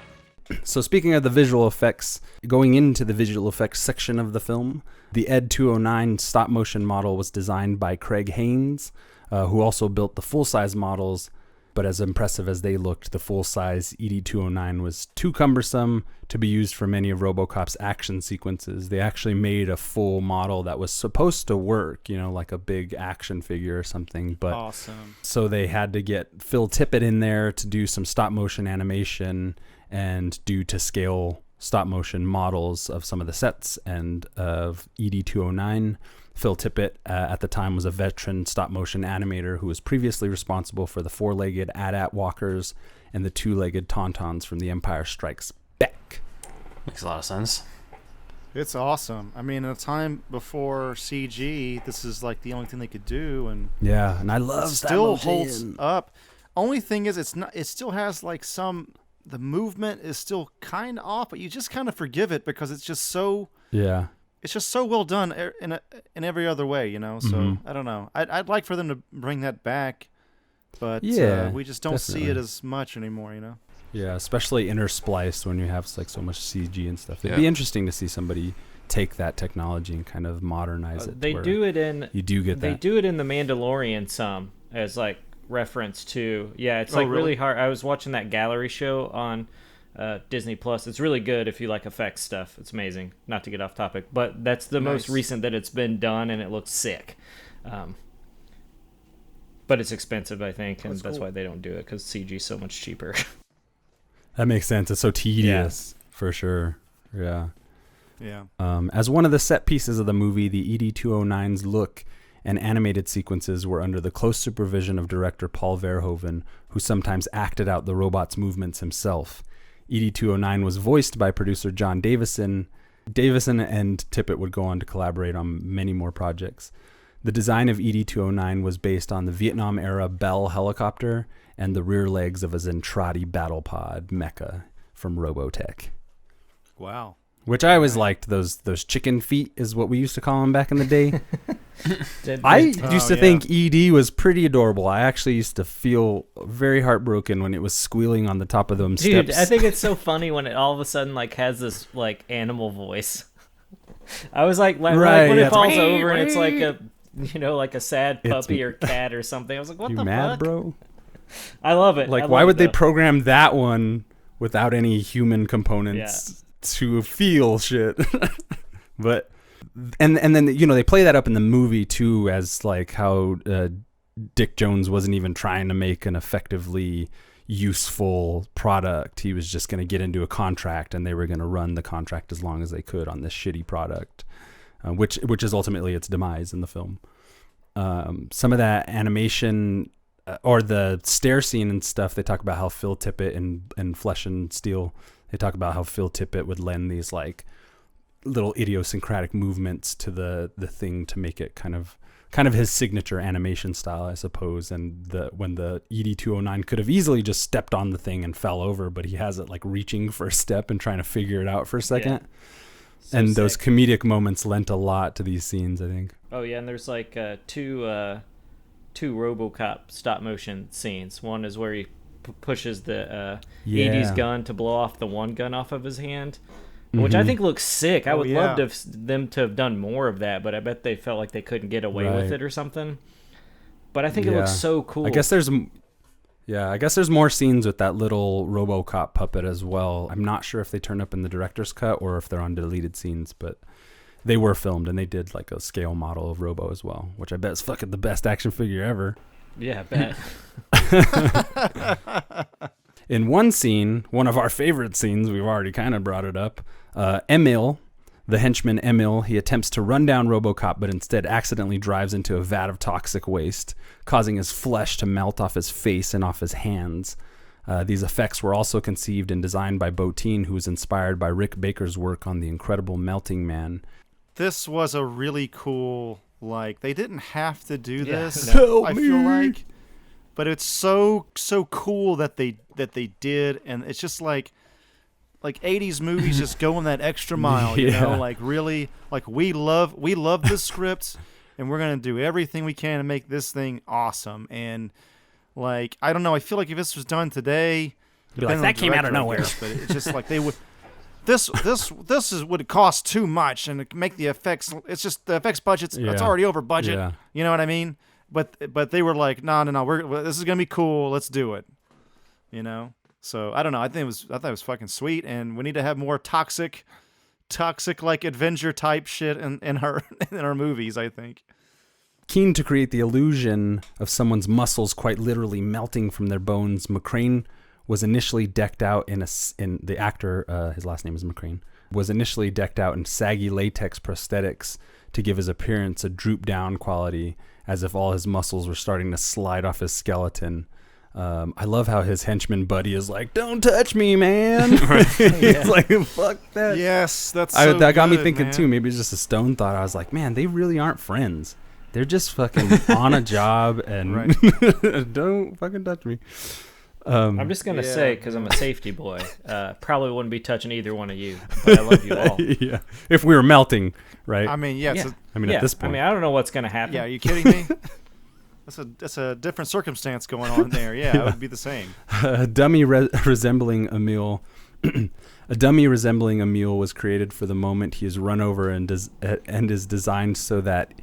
E: So speaking of the visual effects, going into the visual effects section of the film, the Ed 209 stop motion model was designed by Craig Haynes, who also built the full-size models but as impressive as they looked, the full-size ED-209 was too cumbersome to be used for many of RoboCop's action sequences. They actually made a full model that was supposed to work, like a big action figure or something. But
G: awesome.
E: So they had to get Phil Tippett in there to do some stop-motion animation and do to scale stop-motion models of some of the sets and of ED-209. Phil Tippett at the time was a veteran stop-motion animator who was previously responsible for the four-legged AT-AT walkers and the two-legged tauntauns from The Empire Strikes Back.
H: Makes a lot of sense.
G: It's awesome. I mean, in a time before CG, this is like the only thing they could do, and
E: yeah, and I love
G: still holds up. Only thing is, it still has like the movement is still kind of off, but you just kind of forgive it because it's just so it's just so well done in every other way, So I don't know. I'd like for them to bring that back, but we just don't see it as much anymore,
E: Yeah, especially interspliced when you have like so much CG and stuff. It'd be interesting to see somebody take that technology and kind of modernize it.
F: They do it in.
E: You do get that.
F: They do it in The Mandalorian some as like reference to. Yeah, it's really hard. I was watching that gallery show on Disney Plus. It's really good if you like effects stuff. It's amazing. Not to get off topic, but that's the most recent that it's been done, and it looks sick. But it's expensive, I think, and that's why they don't do it, because CG is so much cheaper.
E: That makes sense. It's so tedious, for sure. Yeah.
G: Yeah.
E: As one of the set pieces of the movie, the ED-209's look and animated sequences were under the close supervision of director Paul Verhoeven, who sometimes acted out the robot's movements himself. ED-209 was voiced by producer John Davison. Davison and Tippett would go on to collaborate on many more projects. The design of ED-209 was based on the Vietnam-era Bell helicopter and the rear legs of a Zentradi battle pod mecha from Robotech.
G: Wow.
E: Which I always liked. Those chicken feet is what we used to call them back in the day. I used to think ED was pretty adorable. I actually used to feel very heartbroken when it was squealing on the top of them steps.
F: Dude, I think it's so funny when it all of a sudden like has this like animal voice. I was like when it falls over and it's like a like a sad puppy or cat or something. I was like, what the
E: mad,
F: fuck,
E: bro?
F: I love it.
E: Like, why would they program that one without any human components to feel shit? But and then they play that up in the movie too, as like how Dick Jones wasn't even trying to make an effectively useful product. He was just going to get into a contract, and they were going to run the contract as long as they could on this shitty product, which is ultimately its demise in the film. Some of that animation or the stair scene and stuff, they talk about how Phil Tippett in Flesh and Steel, they talk about how Phil Tippett would lend these like little idiosyncratic movements to the thing to make it kind of his signature animation style, I suppose. And when the ED-209 could have easily just stepped on the thing and fell over, but he has it like reaching for a step and trying to figure it out for a second. Yeah. So and sick. Those comedic moments lent a lot to these scenes, I think.
F: Oh yeah, and there's like two RoboCop stop motion scenes. One is where he pushes the ED's gun to blow off the one gun off of his hand, which I think looks sick. I would love them to have done more of that, but I bet they felt like they couldn't get away with it or something. But I think it looks so cool.
E: I guess there's more scenes with that little RoboCop puppet as well. I'm not sure if they turn up in the director's cut or if they're on deleted scenes, but they were filmed, and they did like a scale model of Robo as well, which I bet is fucking the best action figure ever.
F: Yeah, I
E: bet. In one scene, one of our favorite scenes, we've already kind of brought it up, Emil, the henchman Emil, he attempts to run down RoboCop, but instead accidentally drives into a vat of toxic waste, causing his flesh to melt off his face and off his hands. These effects were also conceived and designed by Bottin, who was inspired by Rick Baker's work on The Incredible Melting Man.
G: This was a really cool, like, they didn't have to do this,
E: I
G: feel like, but it's so cool that they did, and it's just like 80s movies just going that extra mile, you know, like really, like we love this script, and we're gonna do everything we can to make this thing awesome. And like, I don't know, I feel like if this was done today,
E: be like, that came out of nowhere.
G: But it's just like they would. This would cost too much, and to make the effects, it's just the effects budget's it's already over budget. Yeah. You know what I mean? but they were like, no, this is gonna be cool. Let's do it. You know. So I don't know. I thought it was fucking sweet, and we need to have more toxic like adventure type shit in our movies. I think.
E: Keen to create the illusion of someone's muscles quite literally melting from their bones, McCrane was initially decked out in the actor, his last name is McCrane, was initially decked out in saggy latex prosthetics to give his appearance a droop down quality, as if all his muscles were starting to slide off his skeleton. I love how his henchman buddy is like, "Don't touch me, man." He's like, "Fuck that."
G: Yes, that
E: got me thinking
G: man.
E: too. Maybe it's just a stone thought. I was like, man, they really aren't friends. They're just fucking on a job and don't fucking touch me.
F: I'm just going to say, because I'm a safety boy, probably wouldn't be touching either one of you, but I love you all.
E: Yeah. If we were melting, right?
G: I mean, yeah.
E: At this point.
F: I mean, I don't know what's going to happen.
G: Yeah, are you kidding me? That's a different circumstance going on there. Yeah, it would be the same.
E: A dummy resembling a mule. A dummy resembling a mule was created for the moment he is run over and is designed so that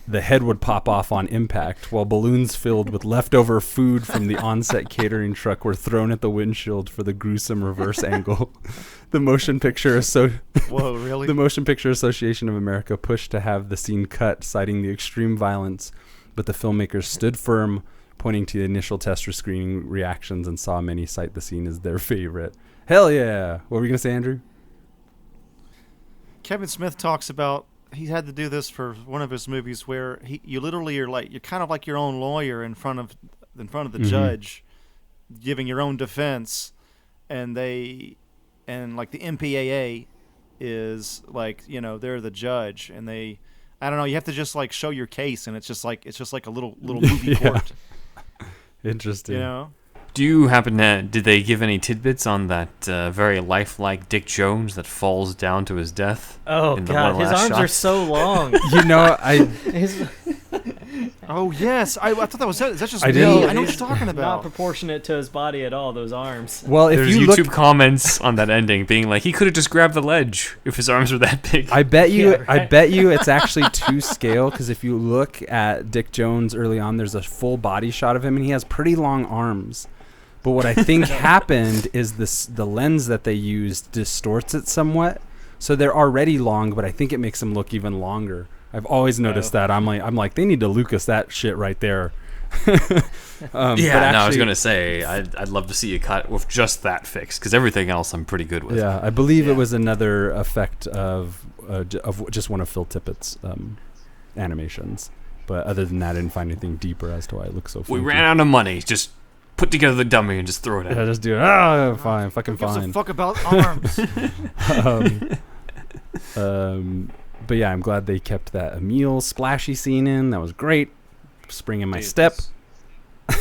E: the head would pop off on impact, while balloons filled with leftover food from the on-set catering truck were thrown at the windshield for the gruesome reverse angle. The Motion Picture
G: really?
E: The Motion Picture Association of America pushed to have the scene cut, citing the extreme violence, but the filmmakers stood firm, pointing to the initial test screening reactions, and saw many cite the scene as their favorite. Hell yeah! What were you gonna say, Andrew?
G: Kevin Smith talks about he had to do this for one of his movies where you literally are like, you're kind of like your own lawyer in front of the judge, giving your own defense, and like the MPAA is like, you know, they're the judge, and I don't know, you have to just like show your case, and it's just like a little movie court.
E: Interesting.
G: You know.
H: Do you happen to, did they give any tidbits on that very lifelike Dick Jones that falls down to his death?
F: Oh, God, his arms are so long.
E: You know,
G: Oh, yes. I thought that was it. Is that just
E: I
G: me?
E: didn't-
G: I know what you're talking about.
F: Not proportionate to his body at all, those arms.
E: Well, if
H: There's
E: you
H: YouTube
E: look,
H: comments on that ending being like, he could have just grabbed the ledge if his arms were that big.
E: I bet you,
F: Yeah, right.
E: I bet you it's actually to scale, because if you look at Dick Jones early on, there's a full body shot of him, and he has pretty long arms. But what I think happened is the lens that they used distorts it somewhat, so they're already long, but I think it makes them look even longer. I've always noticed that. I'm like, they need to Lucas that shit right there.
H: I was gonna say, I'd love to see a cut with just that fixed, because everything else I'm pretty good with.
E: Yeah, I believe it was another effect of just one of Phil Tippett's animations. But other than that, I didn't find anything deeper as to why it looks so funky.
H: We ran out of money. Just put together the dummy and just throw it at
E: Yeah,
H: him.
E: just do it. Oh, fine, fucking
G: Who gives
E: fine.
G: a fuck about arms?
E: But yeah, I'm glad they kept that Emil splashy scene in. That was great. Spring in my step.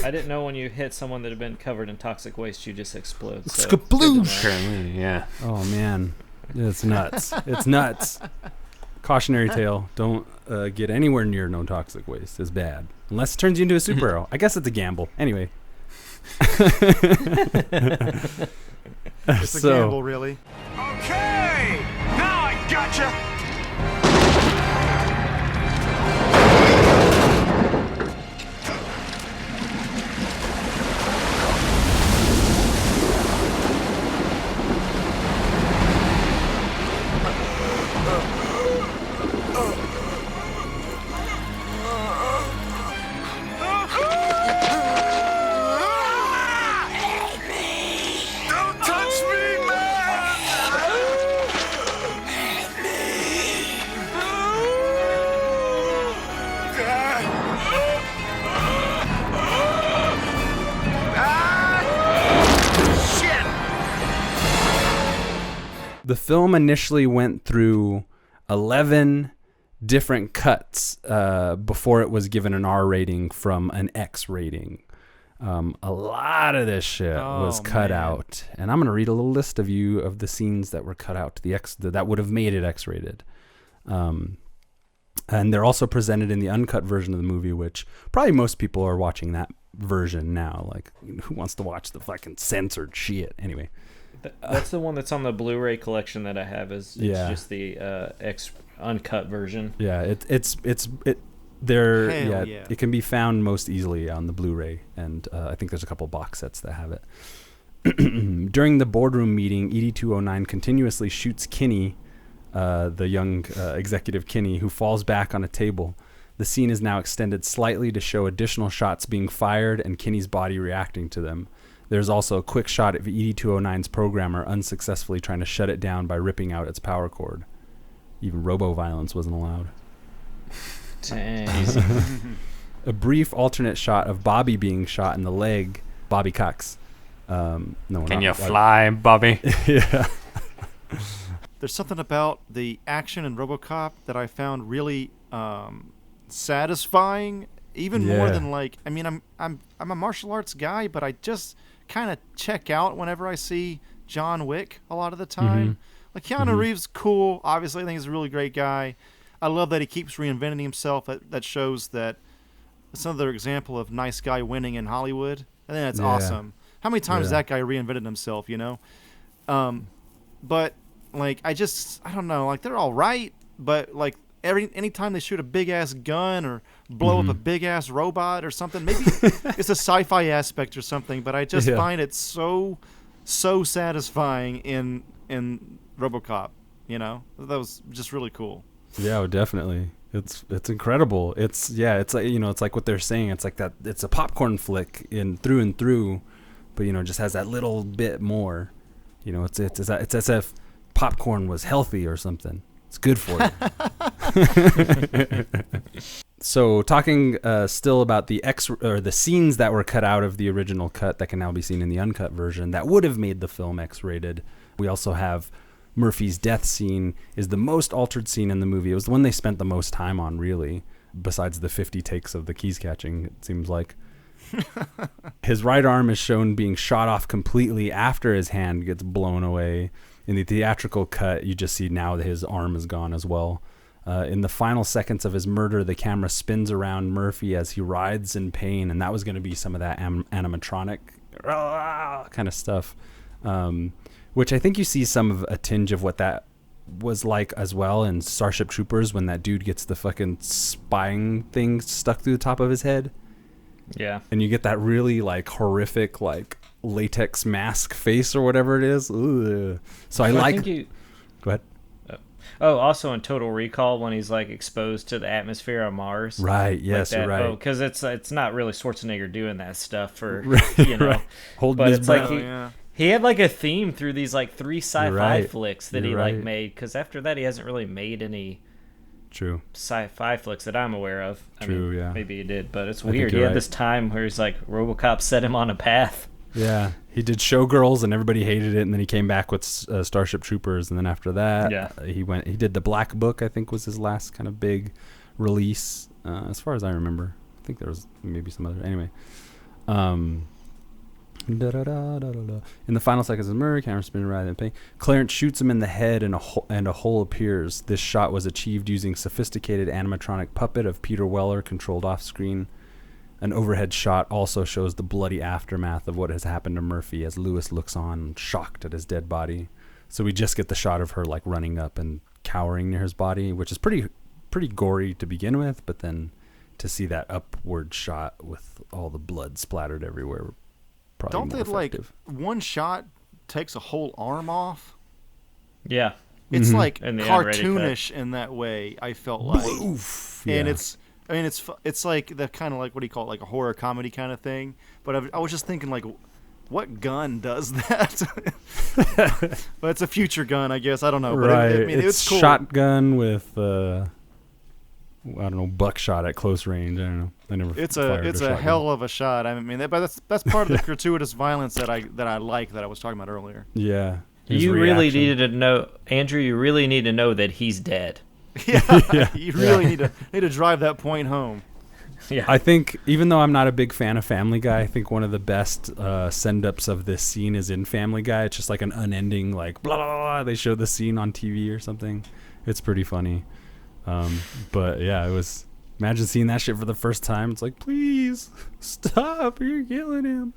F: I didn't know when you hit someone that had been covered in toxic waste, you just explode. So
E: Skabloosh!
H: Apparently, yeah.
E: Oh man, it's nuts. It's nuts. Cautionary tale: don't get anywhere near no toxic waste. It's bad unless it turns you into a superhero. I guess it's a gamble. Anyway.
G: It's a gamble, really.
D: Okay! Now I gotcha! Don't touch me,
E: The film initially went through 11 different cuts before it was given an R rating from an X rating. A lot of this shit was cut out, and I'm gonna read a little list of the scenes that were cut out, that would have made it X-rated. And they're also presented in the uncut version of the movie, which probably most people are watching that version now. Like, who wants to watch the fucking censored shit? Anyway,
F: that's the one that's on the Blu-ray collection that I have. It's just the uncut version.
E: Yeah, It can be found most easily on the Blu-ray, and I think there's a couple box sets that have it. During the boardroom meeting, ED-209 continuously shoots Kinney, the young executive Kinney, who falls back on a table. The scene is now extended slightly to show additional shots being fired and Kinney's body reacting to them. There's also a quick shot of ED-209's programmer unsuccessfully trying to shut it down by ripping out its power cord. Even robo-violence wasn't allowed.
F: Dang.
E: A brief alternate shot of Bobby being shot in the leg. Bobby Cox.
H: Can you fly, Bobby?
E: Yeah.
G: There's something about the action in RoboCop that I found really satisfying, even more than like. I mean, I'm a martial arts guy, but I just kind of check out whenever I see John Wick a lot of the time. Like Keanu Reeves, cool. Obviously, I think he's a really great guy. I love that he keeps reinventing himself. That shows that it's another example of nice guy winning in Hollywood. I think that's awesome. How many times has that guy reinvented himself, you know? But like I don't know, like they're all right, but like anytime they shoot a big ass gun or blow up a big ass robot or something, maybe it's a sci-fi aspect or something, but I just find it so satisfying in RoboCop, you know? That was just really cool.
E: Yeah, definitely. It's incredible. It's like, you know, it's like what they're saying. It's like that. It's a popcorn flick through and through, but you know, just has that little bit more. You know, it's as if popcorn was healthy or something. It's good for you. So talking still about the scenes that were cut out of the original cut that can now be seen in the uncut version that would have made the film X-rated. We also have Murphy's death scene is the most altered scene in the movie. It was the one they spent the most time on, really, besides the 50 takes of the keys catching, it seems like. His right arm is shown being shot off completely after his hand gets blown away. In the theatrical cut, you just see now that his arm is gone as well. In the final seconds of his murder, the camera spins around Murphy as he writhes in pain, and that was going to be some of that animatronic kind of stuff. Which I think you see some of a tinge of what that was like as well in Starship Troopers when that dude gets the fucking spying thing stuck through the top of his head.
F: Yeah.
E: And you get that really like horrific like latex mask face or whatever it is. Ugh. So I like... Go ahead.
F: Oh, also in Total Recall when he's like exposed to the atmosphere on Mars.
E: Right, yes,
F: like
E: you're right.
F: Oh, because it's not really Schwarzenegger doing that stuff for, you know.
E: Right. Holding
F: but
E: his
F: it's
E: breath.
F: like he had like a theme through these like 3 sci-fi flicks that he like made, because after that he hasn't really made any sci-fi flicks that I'm aware of. I mean, maybe he did, but it's weird. He had this time where he's like RoboCop set him on a path.
E: Yeah, he did Showgirls and everybody hated it, and then he came back with Starship Troopers, and then after that he did The Black Book, I think was his last kind of big release, as far as I remember. I think there was maybe some other, anyway. In the final seconds of the murder, camera spinning rather than pain. Clarence shoots him in the head, and a hole appears. This shot was achieved using sophisticated animatronic puppet of Peter Weller, controlled off screen. An overhead shot also shows the bloody aftermath of what has happened to Murphy as Lewis looks on, shocked at his dead body. So we just get the shot of her like running up and cowering near his body, which is pretty gory to begin with, but then to see that upward shot with all the blood splattered everywhere.
G: Don't they like one shot takes a whole arm off?
F: Yeah,
G: it's like cartoonish in that way. I felt like, and it's like the kind of like, what do you call it, like a horror comedy kind of thing. But I was just thinking like, what gun does that? But it's a future gun, I guess. I don't know. But it's cool.
E: Shotgun with I don't know, buckshot at close range. I don't know. I never.
G: It's a hell of a shot. I mean, but that's part of the gratuitous violence that I like, that I was talking about earlier.
E: Yeah.
F: You really needed to know, Andrew. You really need to know that he's dead.
G: Yeah. You really need to drive that point home.
F: Yeah.
E: I think, even though I'm not a big fan of Family Guy, I think one of the best send-ups of this scene is in Family Guy. It's just like an unending, like, blah, blah, blah. They show the scene on TV or something. It's pretty funny. But yeah, it was, imagine seeing that shit for the first time. It's like, please stop, you're killing him.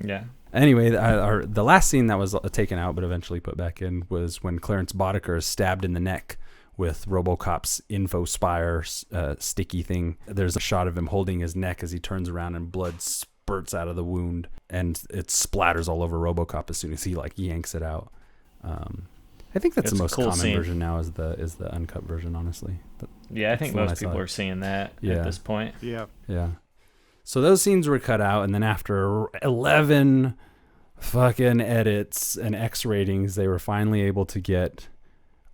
F: Yeah.
E: Anyway, the last scene that was taken out but eventually put back in was when Clarence Boddicker is stabbed in the neck with RoboCop's info spire sticky thing. There's a shot of him holding his neck as he turns around and blood spurts out of the wound, and it splatters all over RoboCop as soon as he like yanks it out. I think that's the most
F: cool
E: common
F: scene.
E: version now is the uncut version, honestly.
F: Yeah, I think
E: That's the one
F: most
E: I saw.
F: people are seeing that
E: Yeah.
F: at this point.
G: Yeah.
E: Yeah. So those scenes were cut out, and then after 11 fucking edits and X ratings, they were finally able to get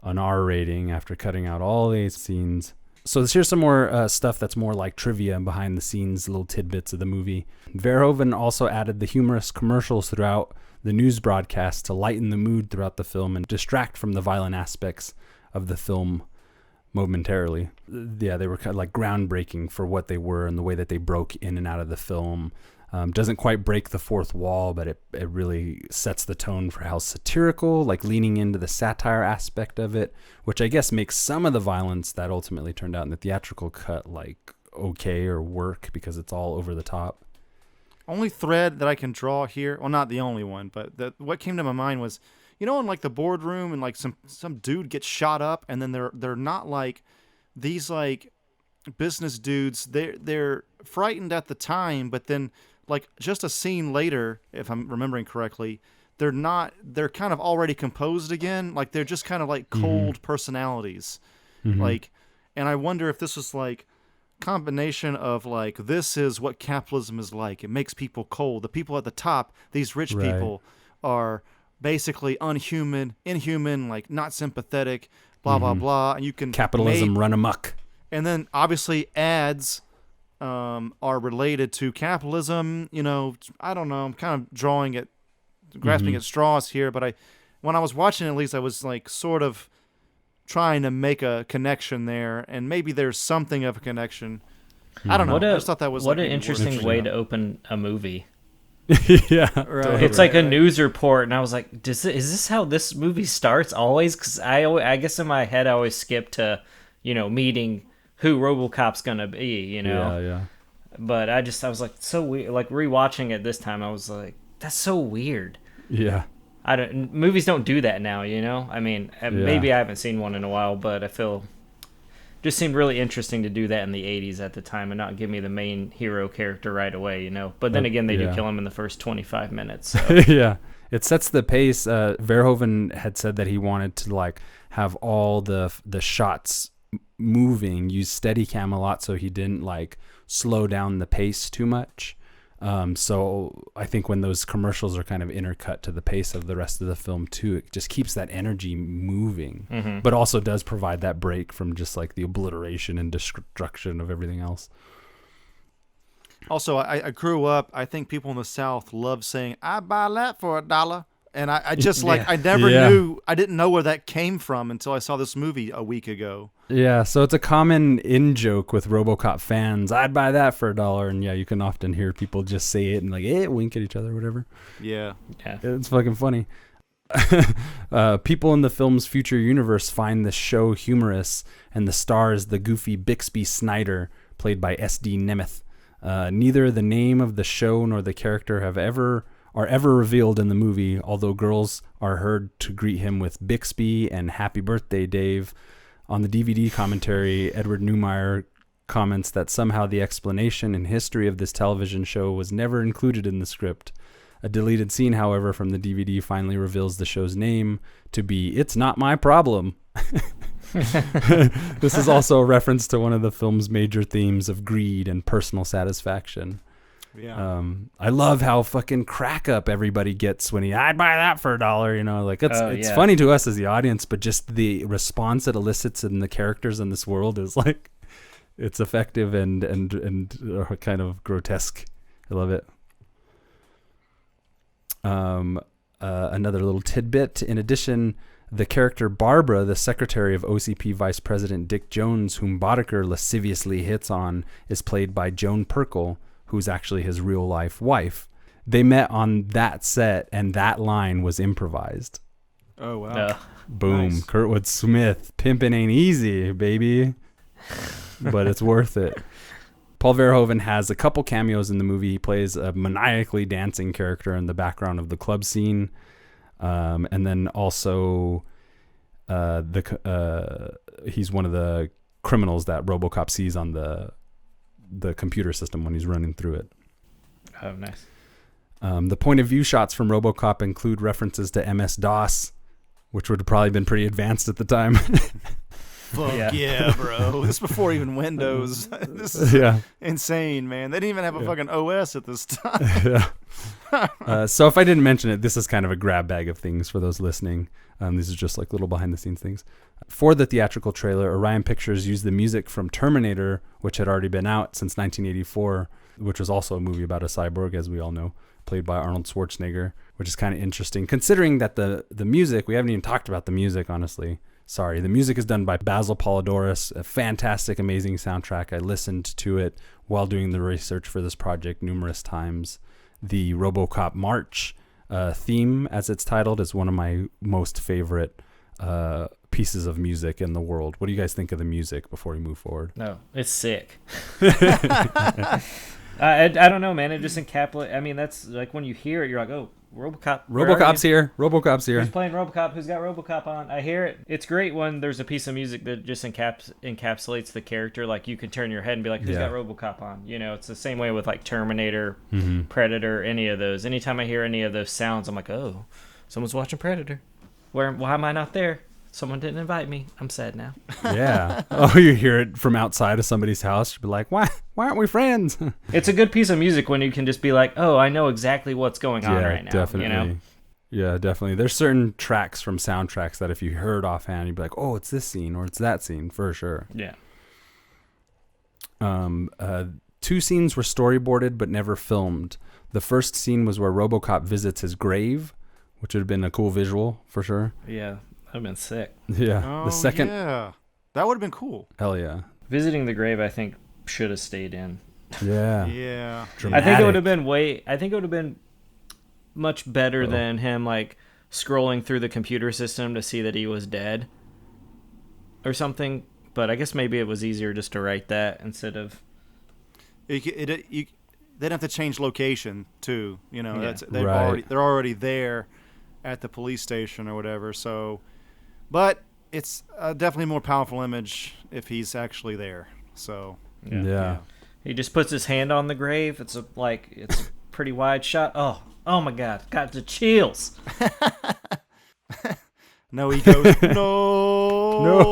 E: an R rating after cutting out all these scenes. So here's some more stuff that's more like trivia and behind the scenes, little tidbits of the movie. Verhoeven also added the humorous commercials throughout the news broadcast to lighten the mood throughout the film and distract from the violent aspects of the film momentarily. Yeah, they were kind of like groundbreaking for what they were and the way that they broke in and out of the film. Doesn't quite break the fourth wall, but it really sets the tone for how satirical, like leaning into the satire aspect of it, which I guess makes some of the violence that ultimately turned out in the theatrical cut like okay or work because it's all over the top.
G: Only thread that I can draw here, well, not the only one, but what came to my mind was, in like the boardroom and like some dude gets shot up, and then they're not like these like business dudes. They're frightened at the time, but then like just a scene later, if I'm remembering correctly, they're kind of already composed again. Like they're just kind of like cold personalities. Like, and I wonder if this was like combination of like, this is what capitalism is like. It makes people cold. The people at the top, these rich people, are basically inhuman, like not sympathetic, blah blah blah. And you can
E: Capitalism run amok.
G: And then obviously ads are related to capitalism. I don't know. I'm kind of grasping at straws here, but when I was watching, at least I was like sort of trying to make a connection there, and maybe there's something of a connection. I don't know. I just thought that was
F: what
G: like
F: an interesting way to open a movie.
E: Yeah,
G: right.
F: It's like a news report, and I was like, is this how this movie starts always? Because I guess in my head I always skip to, meeting who RoboCop's gonna be,
E: Yeah.
F: But I was like, so weird. Like rewatching it this time, I was like, that's so weird.
E: Yeah.
F: Movies don't do that now, I mean, maybe I haven't seen one in a while, but I feel just seemed really interesting to do that in the 80s at the time and not give me the main hero character right away, But then again, they do kill him in the first 25 minutes. So.
E: Yeah. It sets the pace. Verhoeven had said that he wanted to like have all the shots moving, use Steadicam a lot so he didn't like slow down the pace too much. So I think when those commercials are kind of intercut to the pace of the rest of the film too, it just keeps that energy moving, but also does provide that break from just like the obliteration and destruction of everything else.
G: Also, I grew up, I think people in the South love saying, "I'd buy that for $1." And I just I never knew, I didn't know where that came from until I saw this movie a week ago.
E: Yeah, so it's a common in-joke with RoboCop fans. I'd buy that for $1. And yeah, you can often hear people just say it and like, wink at each other or whatever.
G: Yeah.
E: It's fucking funny. People in the film's future universe find this show humorous, and the star is the goofy Bixby Snyder, played by S.D. Nemeth. Neither the name of the show nor the character are ever revealed in the movie, although girls are heard to greet him with Bixby and Happy Birthday, Dave. On the DVD commentary, Edward Neumeier comments that somehow the explanation and history of this television show was never included in the script. A deleted scene, however, from the DVD finally reveals the show's name to be It's Not My Problem. This is also a reference to one of the film's major themes of greed and personal satisfaction.
G: Yeah.
E: I love how fucking crack up everybody gets when I'd buy that for $1, like it's funny to us as the audience, but just the response it elicits in the characters in this world is like, it's effective and kind of grotesque. I love it. Another little tidbit. In addition, the character Barbara, the secretary of OCP Vice President Dick Jones, whom Boddicker lasciviously hits on, is played by Joan Perkle, who's actually his real-life wife. They met on that set, and that line was improvised.
G: Oh, wow.
E: Boom.
G: Nice.
E: Kurtwood Smith. Pimpin' ain't easy, baby. But it's worth it. Paul Verhoeven has a couple cameos in the movie. He plays a maniacally dancing character in the background of the club scene. And then also he's one of the criminals that RoboCop sees on the computer system when he's running through it.
F: Oh, nice.
E: The point of view shots from RoboCop include references to MS-DOS, which would have probably been pretty advanced at the time.
G: Fuck yeah, bro. This is before even Windows. This is insane, man. They didn't even have a fucking OS at this time.
E: So if I didn't mention it, this is kind of a grab bag of things for those listening. These are just like little behind the scenes things. For the theatrical trailer, Orion Pictures used the music from Terminator, which had already been out since 1984, which was also a movie about a cyborg, as we all know, played by Arnold Schwarzenegger, which is kind of interesting considering that the music, we haven't even talked about the music, honestly. Sorry, the music is done by Basil Polidorus, a fantastic, amazing soundtrack. I listened to it while doing the research for this project numerous times. The RoboCop March theme, as it's titled, is one of my most favorite pieces of music in the world. What do you guys think of the music before we move forward?
F: No, it's sick. I don't know, man. It just encapsulates. I mean, that's like when you hear it, you're like, oh, RoboCop.
E: RoboCop's here. RoboCop's here.
F: Who's playing RoboCop? Who's got RoboCop on? I hear it. It's great when there's a piece of music that just encapsulates the character. Like you can turn your head and be like, who's got RoboCop on? You know, it's the same way with like Terminator, Predator, any of those. Anytime I hear any of those sounds, I'm like, oh, someone's watching Predator. Why am I not there? Someone didn't invite me. I'm sad now.
E: Yeah. Oh, you hear it from outside of somebody's house. You'd be like, why aren't we friends?
F: It's a good piece of music when you can just be like, oh, I know exactly what's going on right now.
E: Definitely.
F: You know?
E: Yeah, definitely. There's certain tracks from soundtracks that if you heard offhand, you'd be like, oh, it's this scene or it's that scene for sure.
F: Yeah.
E: 2 scenes were storyboarded but never filmed. The first scene was where RoboCop visits his grave, which would have been a cool visual for sure.
F: Yeah. I've been sick.
E: Yeah.
G: Oh,
E: the second.
G: Yeah. That would have been cool.
E: Hell yeah.
F: Visiting the grave, I think, should have stayed in.
E: Yeah.
G: Yeah.
E: Dramatic.
F: I think it would have been much better than him like scrolling through the computer system to see that he was dead or something. But I guess maybe it was easier just to write that instead of.
G: They'd have to change location too. You know,
E: Right.
G: they're already there at the police station or whatever. So. But it's a definitely more powerful image if he's actually there. So
E: yeah.
F: He just puts his hand on the grave. It's a pretty wide shot. Oh my God, got the chills.
G: No, he goes no.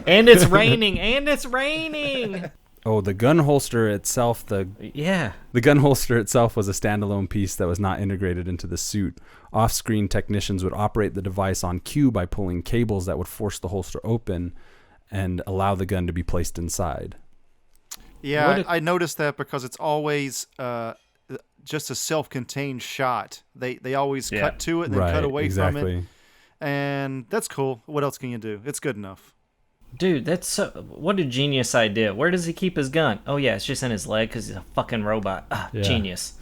F: And it's raining.
E: Oh, the gun holster itself, the gun holster itself was a standalone piece that was not integrated into the suit. Off-screen technicians would operate the device on cue by pulling cables that would force the holster open and allow the gun to be placed inside.
G: Yeah, I noticed that because it's always just a self-contained shot. They always cut to it and then cut away from it. And that's cool. What else can you do? It's good enough.
F: Dude, what a genius idea. Where does he keep his gun? Oh, yeah, it's just in his leg because he's a fucking robot. Genius.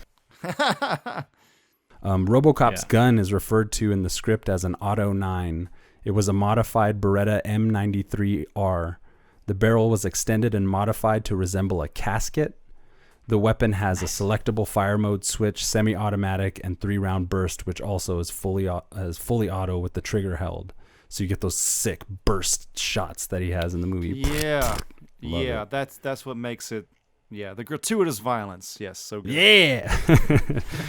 E: RoboCop's gun is referred to in the script as an Auto 9. It was a modified Beretta M93R. The barrel was extended and modified to resemble a casket. The weapon has a selectable fire mode switch, semi-automatic, and 3-round burst, which also is fully auto with the trigger held. So you get those sick burst shots that he has in the movie.
G: Yeah,
E: Love it.
G: That's what makes it. Yeah, the gratuitous violence. Yes, so good.
E: Yeah.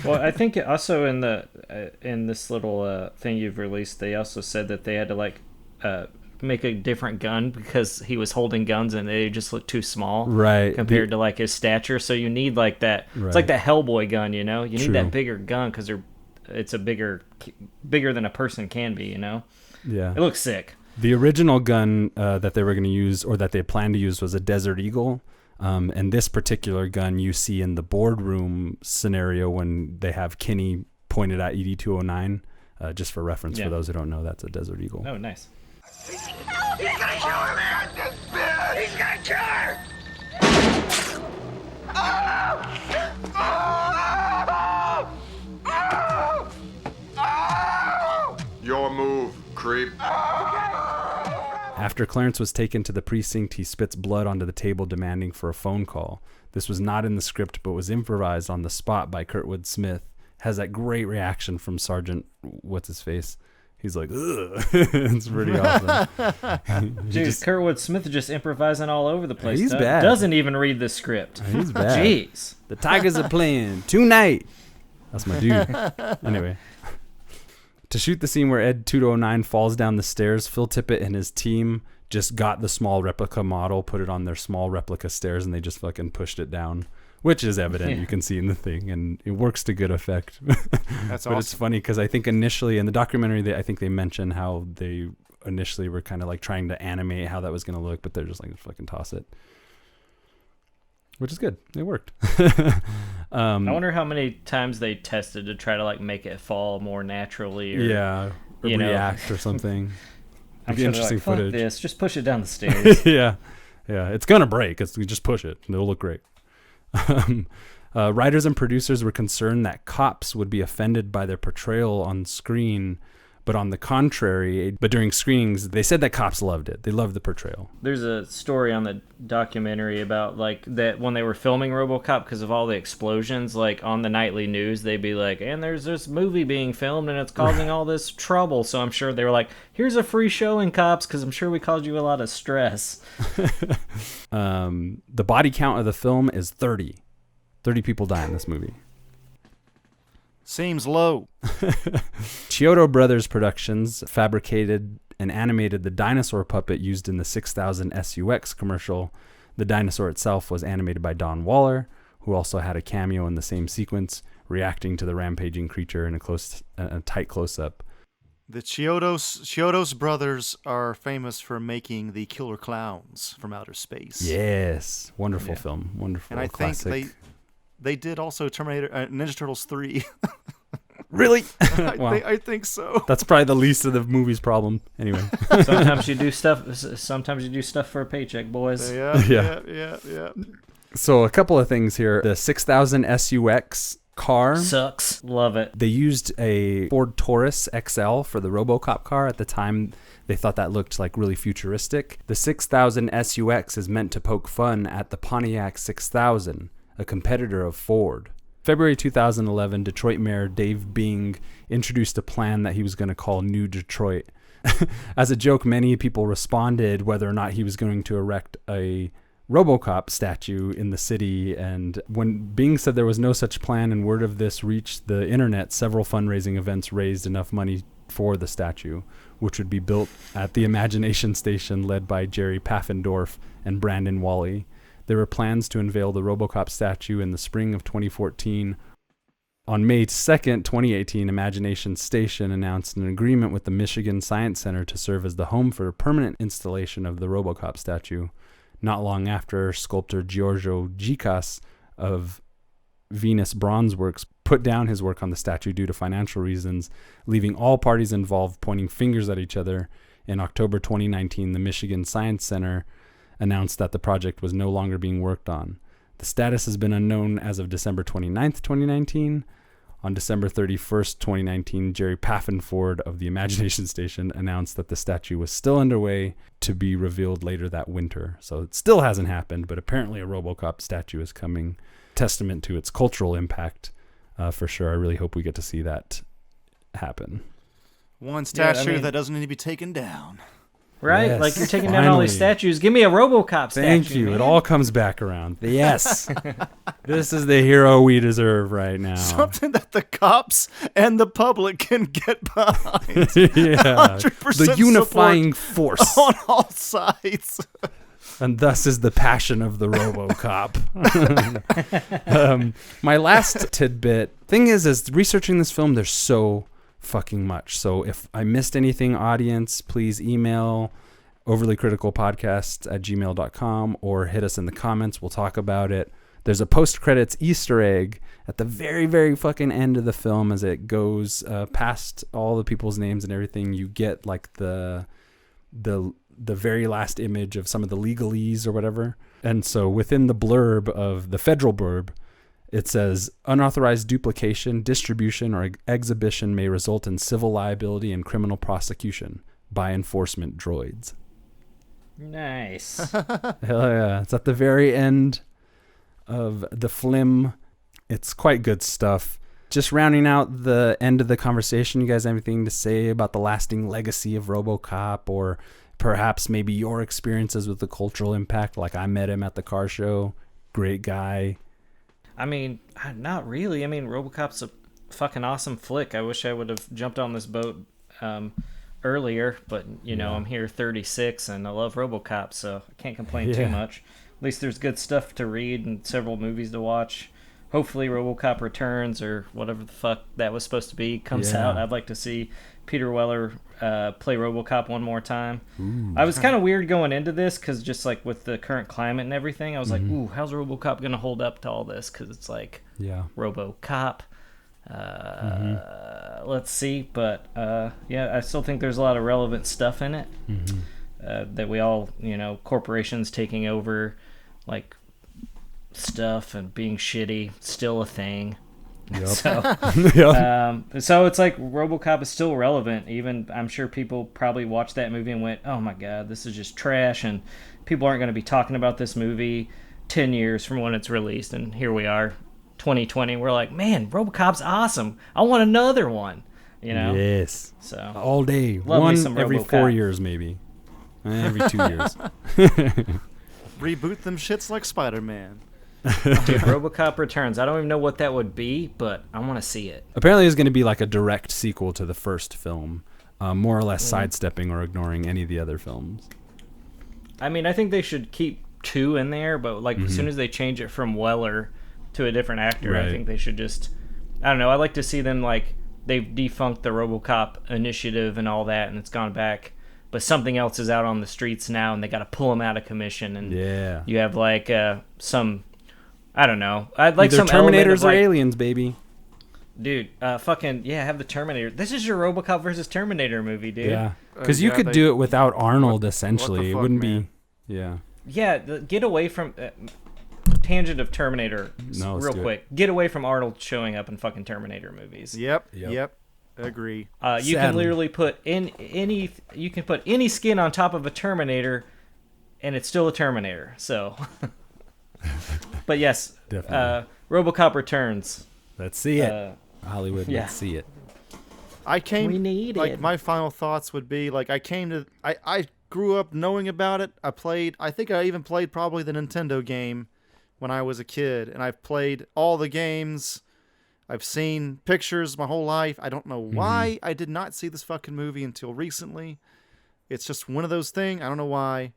F: Well, I think also in this little thing you've released, they also said that they had to make a different gun because he was holding guns and they just looked too small,
E: right?
F: Compared to like his stature. So you need like that. Right. It's like that Hellboy gun, you know. You need that bigger gun because it's a bigger than a person can be, you know.
E: Yeah,
F: it looks sick.
E: The original gun that they were going to use, or that they planned to use, was a Desert Eagle. And this particular gun you see in the boardroom scenario when they have Kinney pointed at ED-209. Just for reference, for those who don't know, that's a Desert Eagle.
F: Oh, nice.
D: He's gonna kill her, man! He's gonna kill her!
K: Your move, creep.
E: After Clarence was taken to the precinct, he spits blood onto the table demanding for a phone call. This was not in the script, but was improvised on the spot by Kurtwood Smith. Has that great reaction from Sergeant what's-his-face He's like, ugh. It's pretty awesome.
F: Dude, Kurtwood Smith just improvising all over the place.
E: He's bad.
F: Doesn't even read the script.
E: He's bad.
F: Jeez.
E: The Tigers are playing tonight. That's my dude. Anyway. To shoot the scene where Ed 209 falls down the stairs, Phil Tippett and his team just got the small replica model, put it on their small replica stairs, and they just fucking pushed it down. Which is evident, you can see in the thing, and it works to good effect.
G: That's
E: but
G: awesome.
E: It's funny because I think initially in the documentary, I think they mentioned how they initially were kind of like trying to animate how that was going to look, but they're just like, fucking toss it. Which is good. It worked.
F: I wonder how many times they tested to try to like make it fall more naturally. Or,
E: or react or something.
F: I'm sure
E: interesting
F: they're like,
E: footage.
F: Fuck this, just push it down the stairs.
E: Yeah. It's gonna break. We just push it, and it'll look great. Writers and producers were concerned that cops would be offended by their portrayal on screen, but on the contrary, during screenings, they said that cops loved it. They loved the portrayal.
F: There's a story on the documentary about like that when they were filming RoboCop, because of all the explosions, like on the nightly news, they'd be like, and there's this movie being filmed and it's causing all this trouble. So I'm sure they were like, here's a free showing, cops, because I'm sure we caused you a lot of stress.
E: The body count of the film is 30. 30 people die in this movie.
G: Seems low.
E: Chiodo Brothers Productions fabricated and animated the dinosaur puppet used in the 6000 SUX commercial. The dinosaur itself was animated by Don Waller, who also had a cameo in the same sequence, reacting to the rampaging creature in a tight close-up.
G: The Chiodos brothers are famous for making the killer clowns from outer space.
E: Yes. Wonderful film. Wonderful
G: and I
E: classic.
G: think they did also Terminator Ninja Turtles 3.
E: Really?
G: I think so.
E: That's probably the least of the movie's problem. Anyway.
F: Sometimes you do stuff for a paycheck, boys.
G: Yeah.
E: So a couple of things here. The 6000 SUX car
F: sucks. Love it.
E: They used a Ford Taurus XL for the RoboCop car. At the time, they thought that looked like really futuristic. The 6000 SUX is meant to poke fun at the Pontiac 6000, a competitor of Ford. February 2011, Detroit Mayor Dave Bing introduced a plan that he was going to call New Detroit. As a joke, many people responded whether or not he was going to erect a RoboCop statue in the city, and when Bing said there was no such plan and word of this reached the internet, several fundraising events raised enough money for the statue, which would be built at the Imagination Station led by Jerry Paffendorf and Brandon Wally. There were plans to unveil the RoboCop statue in the spring of 2014. On May 2nd, 2018, Imagination Station announced an agreement with the Michigan Science Center to serve as the home for a permanent installation of the RoboCop statue. Not long after, sculptor Giorgio Gikas of Venus Bronze Works put down his work on the statue due to financial reasons, leaving all parties involved pointing fingers at each other. In October 2019, the Michigan Science Center announced that the project was no longer being worked on. The status has been unknown as of December 29th, 2019. On December 31st, 2019, Jerry Paffenford of the Imagination Station announced that the statue was still underway to be revealed later that winter. So it still hasn't happened, but apparently a RoboCop statue is coming. Testament to its cultural impact, for sure. I really hope we get to see that happen.
G: One statue that doesn't need to be taken down.
F: Right?
E: Yes,
F: like you're taking down all these statues. Give me a RoboCop statue.
E: Thank you.
F: Man.
E: It all comes back around. Yes. This is the hero we deserve right now.
G: Something that the cops and the public can get behind.
E: Yeah.
G: 100%
E: The unifying force.
G: on all sides.
E: And thus is the passion of the RoboCop. My last tidbit. Thing is researching this film, there's so fucking much. So if I missed anything, audience, please email overlycriticalpodcast@gmail.com or hit us in the comments. We'll talk about it. There's a post-credits Easter egg at the very, very fucking end of the film as it goes past all the people's names and everything. You get like the very last image of some of the legalese or whatever. And so within the blurb of the federal blurb, it says, unauthorized duplication, distribution, or exhibition may result in civil liability and criminal prosecution by enforcement droids.
F: Nice.
E: Hell yeah. It's at the very end of the film. It's quite good stuff. just rounding out the end of the conversation, you guys have anything to say about the lasting legacy of RoboCop, or perhaps maybe your experiences with the cultural impact? Like, I met him at the car show. Great guy.
F: I mean, not really. I mean, RoboCop's a fucking awesome flick. I wish I would have jumped on this boat earlier, but, you know, I'm here 36 and I love RoboCop, so I can't complain too much. At least there's good stuff to read and several movies to watch. Hopefully RoboCop Returns, or whatever the fuck that was supposed to be, comes out. I'd like to see Peter Weller play RoboCop one more time. Ooh. I was kind of weird going into this because just like with the current climate and everything, I was like, ooh, how's RoboCop going to hold up to all this? Because it's like RoboCop. Let's see. But I still think there's a lot of relevant stuff in it that we all, you know, corporations taking over like stuff and being shitty, still a thing. Yep. So it's like RoboCop is still relevant. Even I'm sure people probably watched that movie and went, "Oh my god, this is just trash," and people aren't going to be talking about this movie 10 years from when it's released. And here we are, 2020. We're like, man, RoboCop's awesome. I want another one. You know?
E: Yes.
F: So
E: all day.
F: Love
E: one every RoboCop. 4 years, maybe. Every 2 years.
G: Reboot them shits like Spider-Man.
F: Dude, RoboCop Returns. I don't even know what that would be, but I want to see it.
E: Apparently, it's going to be like a direct sequel to the first film, more or less sidestepping or ignoring any of the other films.
F: I mean, I think they should keep 2 in there, but like as soon as they change it from Weller to a different actor, I think they should just, I don't know. I like to see them like they've defunct the RoboCop initiative and all that, and it's gone back. But something else is out on the streets now, and they got to pull them out of commission. And you have like some, I don't know. I'd like
E: either
F: some
E: Terminators
F: or
E: like, aliens, baby.
F: Dude, have the Terminator. This is your RoboCop versus Terminator movie, dude.
E: Yeah, because you could do it without Arnold. Essentially, it wouldn't be. Yeah.
F: Yeah, get away from tangent of Terminator. Real quick, get away from Arnold showing up in fucking Terminator movies.
G: Yep. Agree.
F: You can literally put any skin on top of a Terminator, and it's still a Terminator. So, but yes,
E: definitely.
F: RoboCop Returns.
E: Let's see it, Hollywood. Let's see it.
F: We need it.
G: My final thoughts would be like I grew up knowing about it. I think I even played probably the Nintendo game when I was a kid, and I've played all the games. I've seen pictures my whole life. I don't know why I did not see this fucking movie until recently. It's just one of those things. I don't know why.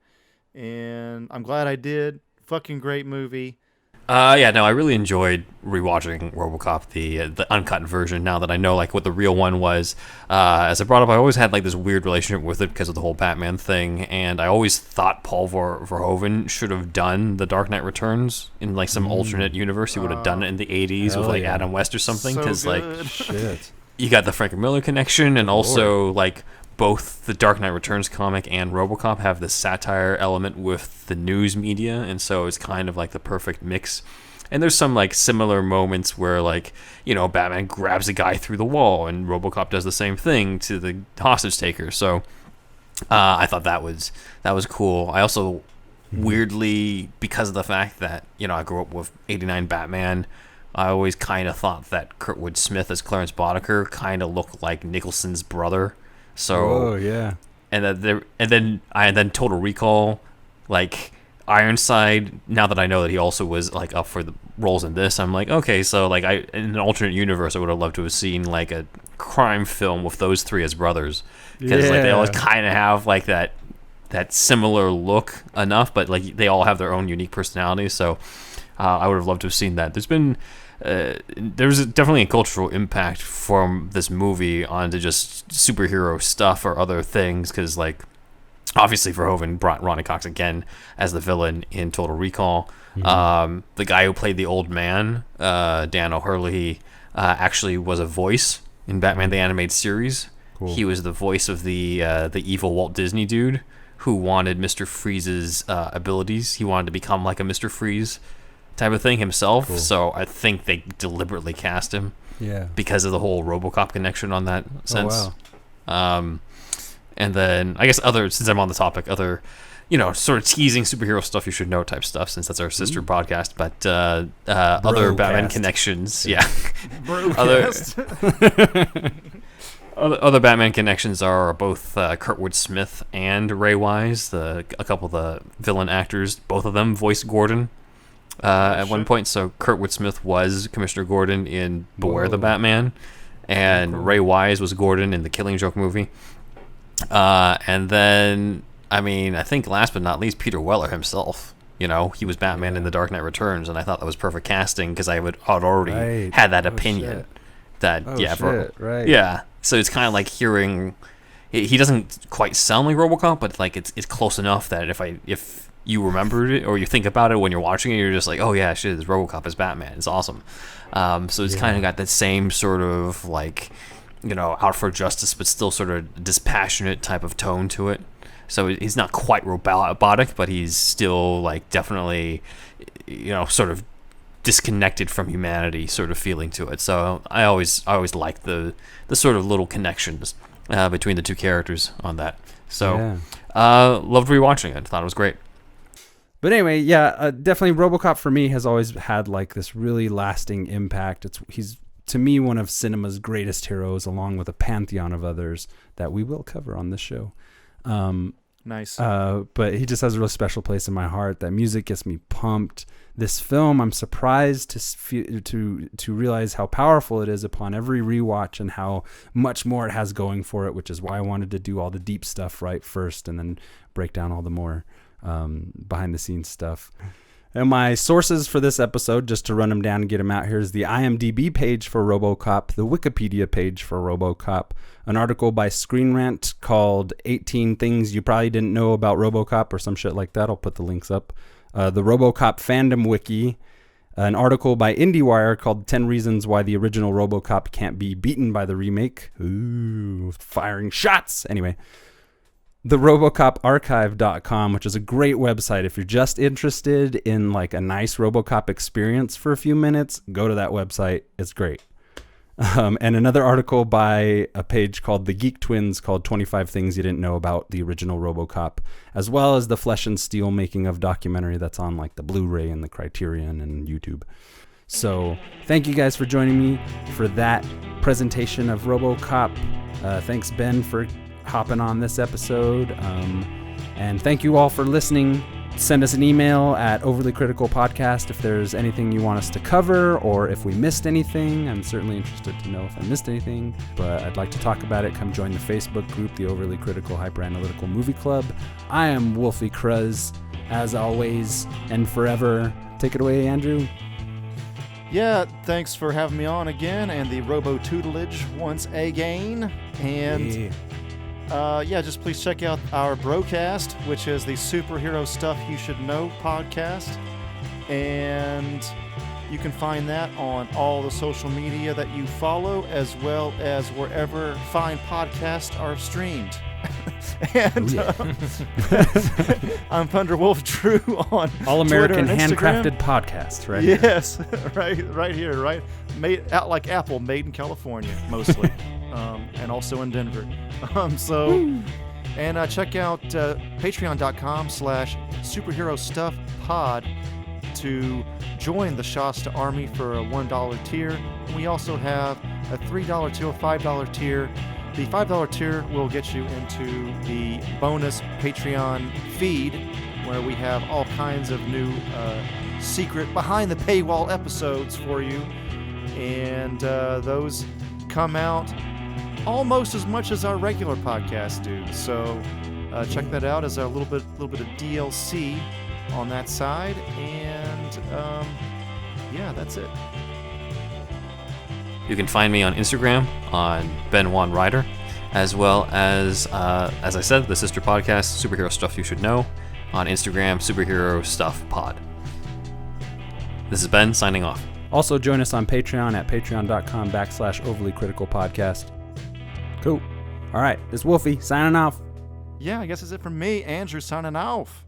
G: And I'm glad I did. Fucking great movie.
H: I really enjoyed rewatching RoboCop, the uncut version, now that I know like what the real one was. As I brought up, I always had like this weird relationship with it because of the whole Batman thing, and I always thought Paul Verhoeven should have done The Dark Knight Returns in like some alternate universe. He would have done it in the 80s with like Adam West or something, because like you got the Frank Miller connection, and also like both the Dark Knight Returns comic and RoboCop have this satire element with the news media, and so it's kind of like the perfect mix. And there's some like similar moments where like, you know, Batman grabs a guy through the wall and RoboCop does the same thing to the hostage taker. So I thought that was cool. I also weirdly, because of the fact that, you know, I grew up with '89 Batman, I always kind of thought that Kurtwood Smith as Clarence Boddicker kind of looked like Nicholson's brother. So and then Total Recall, like Ironside. Now that I know that he also was like up for the roles in this, I'm like, okay, so like in an alternate universe, I would have loved to have seen like a crime film with those three as brothers, because like they all kind of have like that similar look enough, but like they all have their own unique personalities. So I would have loved to have seen that. There's definitely a cultural impact from this movie onto just superhero stuff or other things, because like obviously Verhoeven brought Ronny Cox again as the villain in Total Recall. The guy who played the old man, Dan O'Hurley, actually was a voice in Batman the Animated Series. Cool. He was the voice of the evil Walt Disney dude who wanted Mr. Freeze's abilities. He wanted to become like a Mr. Freeze type of thing himself. Cool. So I think they deliberately cast him because of the whole RoboCop connection on that sense. Oh, wow. And then I guess since I'm on the topic, other sort of teasing superhero stuff you should know type stuff, since that's our sister podcast. But other Batman connections, other Batman connections are both Kurtwood Smith and Ray Wise, a couple of the villain actors. Both of them voiced Gordon at one point. So Kurtwood Smith was Commissioner Gordon in Beware the Batman, and Ray Wise was Gordon in the Killing Joke movie. And then, I think last but not least, Peter Weller himself. He was Batman in The Dark Knight Returns, and I thought that was perfect casting because I'd already had that opinion.
E: Right.
H: So it's kind of like hearing. He doesn't quite sound like RoboCop, but like it's close enough that if you remembered it or you think about it when you're watching it, you're just like, oh yeah, shit, it's RoboCop as Batman. It's awesome. So it's kind of got that same sort of like, out for justice, but still sort of dispassionate type of tone to it. So he's not quite robotic, but he's still like definitely, sort of disconnected from humanity sort of feeling to it. So I always like the sort of little connections between the two characters on that. So loved rewatching it. Thought it was great.
E: But anyway, definitely RoboCop for me has always had like this really lasting impact. He's to me one of cinema's greatest heroes, along with a pantheon of others that we will cover on this show.
G: Nice.
E: But he just has a real special place in my heart. That music gets me pumped. This film, I'm surprised to realize how powerful it is upon every rewatch, and how much more it has going for it, which is why I wanted to do all the deep stuff right first and then break down all the more behind the scenes stuff. And my sources for this episode, just to run them down and get them out here, is the IMDb page for RoboCop, the Wikipedia page for RoboCop, an article by Screen Rant called 18 Things You Probably Didn't Know About RoboCop or some shit like that. I'll put the links up. The RoboCop Fandom Wiki, an article by IndieWire called 10 Reasons Why the Original RoboCop Can't Be Beaten by the Remake. Ooh, firing shots. Anyway. The RoboCopArchive.com, which is a great website. If you're just interested in like a nice RoboCop experience for a few minutes, go to that website. It's great. And another article by a page called The Geek Twins called 25 Things You Didn't Know About the Original RoboCop, as well as the Flesh and Steel making of documentary that's on like the Blu-ray and the Criterion and YouTube. So thank you guys for joining me for that presentation of RoboCop. Thanks, Ben, for hopping on this episode, and thank you all for listening. Send us an email at overlycriticalpodcast if there's anything you want us to cover, or if we missed anything. I'm certainly interested to know if I missed anything, but I'd like to talk about it. Come join the Facebook group, the Overly Critical Hyperanalytical Movie Club. I am Wolfie Cruz, as always and forever. Take it away, Andrew.
G: Yeah, thanks for having me on again, and the Robo Tutelage once again. And just please check out our broadcast, which is the Superhero Stuff You Should Know podcast. And you can find that on all the social media that you follow, as well as wherever fine podcasts are streamed. And I'm Thunder Wolf Drew on
E: All-American
G: Twitter and
E: handcrafted
G: Instagram.
E: Podcast, right?
G: Yes, right here, made out like Apple, made in California mostly, and also in Denver. Check out patreon.com/superherostuffpod to join the Shasta Army for a $1 tier. And we also have a $3 tier, $5 tier. The $5 tier will get you into the bonus Patreon feed, where we have all kinds of new secret behind the paywall episodes for you, and those come out almost as much as our regular podcast do. So check that out as a little bit of DLC on that side, and that's it.
H: You can find me on Instagram on Ben Juan Ryder, as well as I said, the sister podcast, Superhero Stuff You Should Know, on Instagram, Superhero Stuff Pod. This is Ben signing off.
E: Also join us on Patreon at patreon.com/overlycriticalpodcast. Cool. All right, this is Wolfie signing off.
G: Yeah, I guess that's it from me, Andrew, signing off.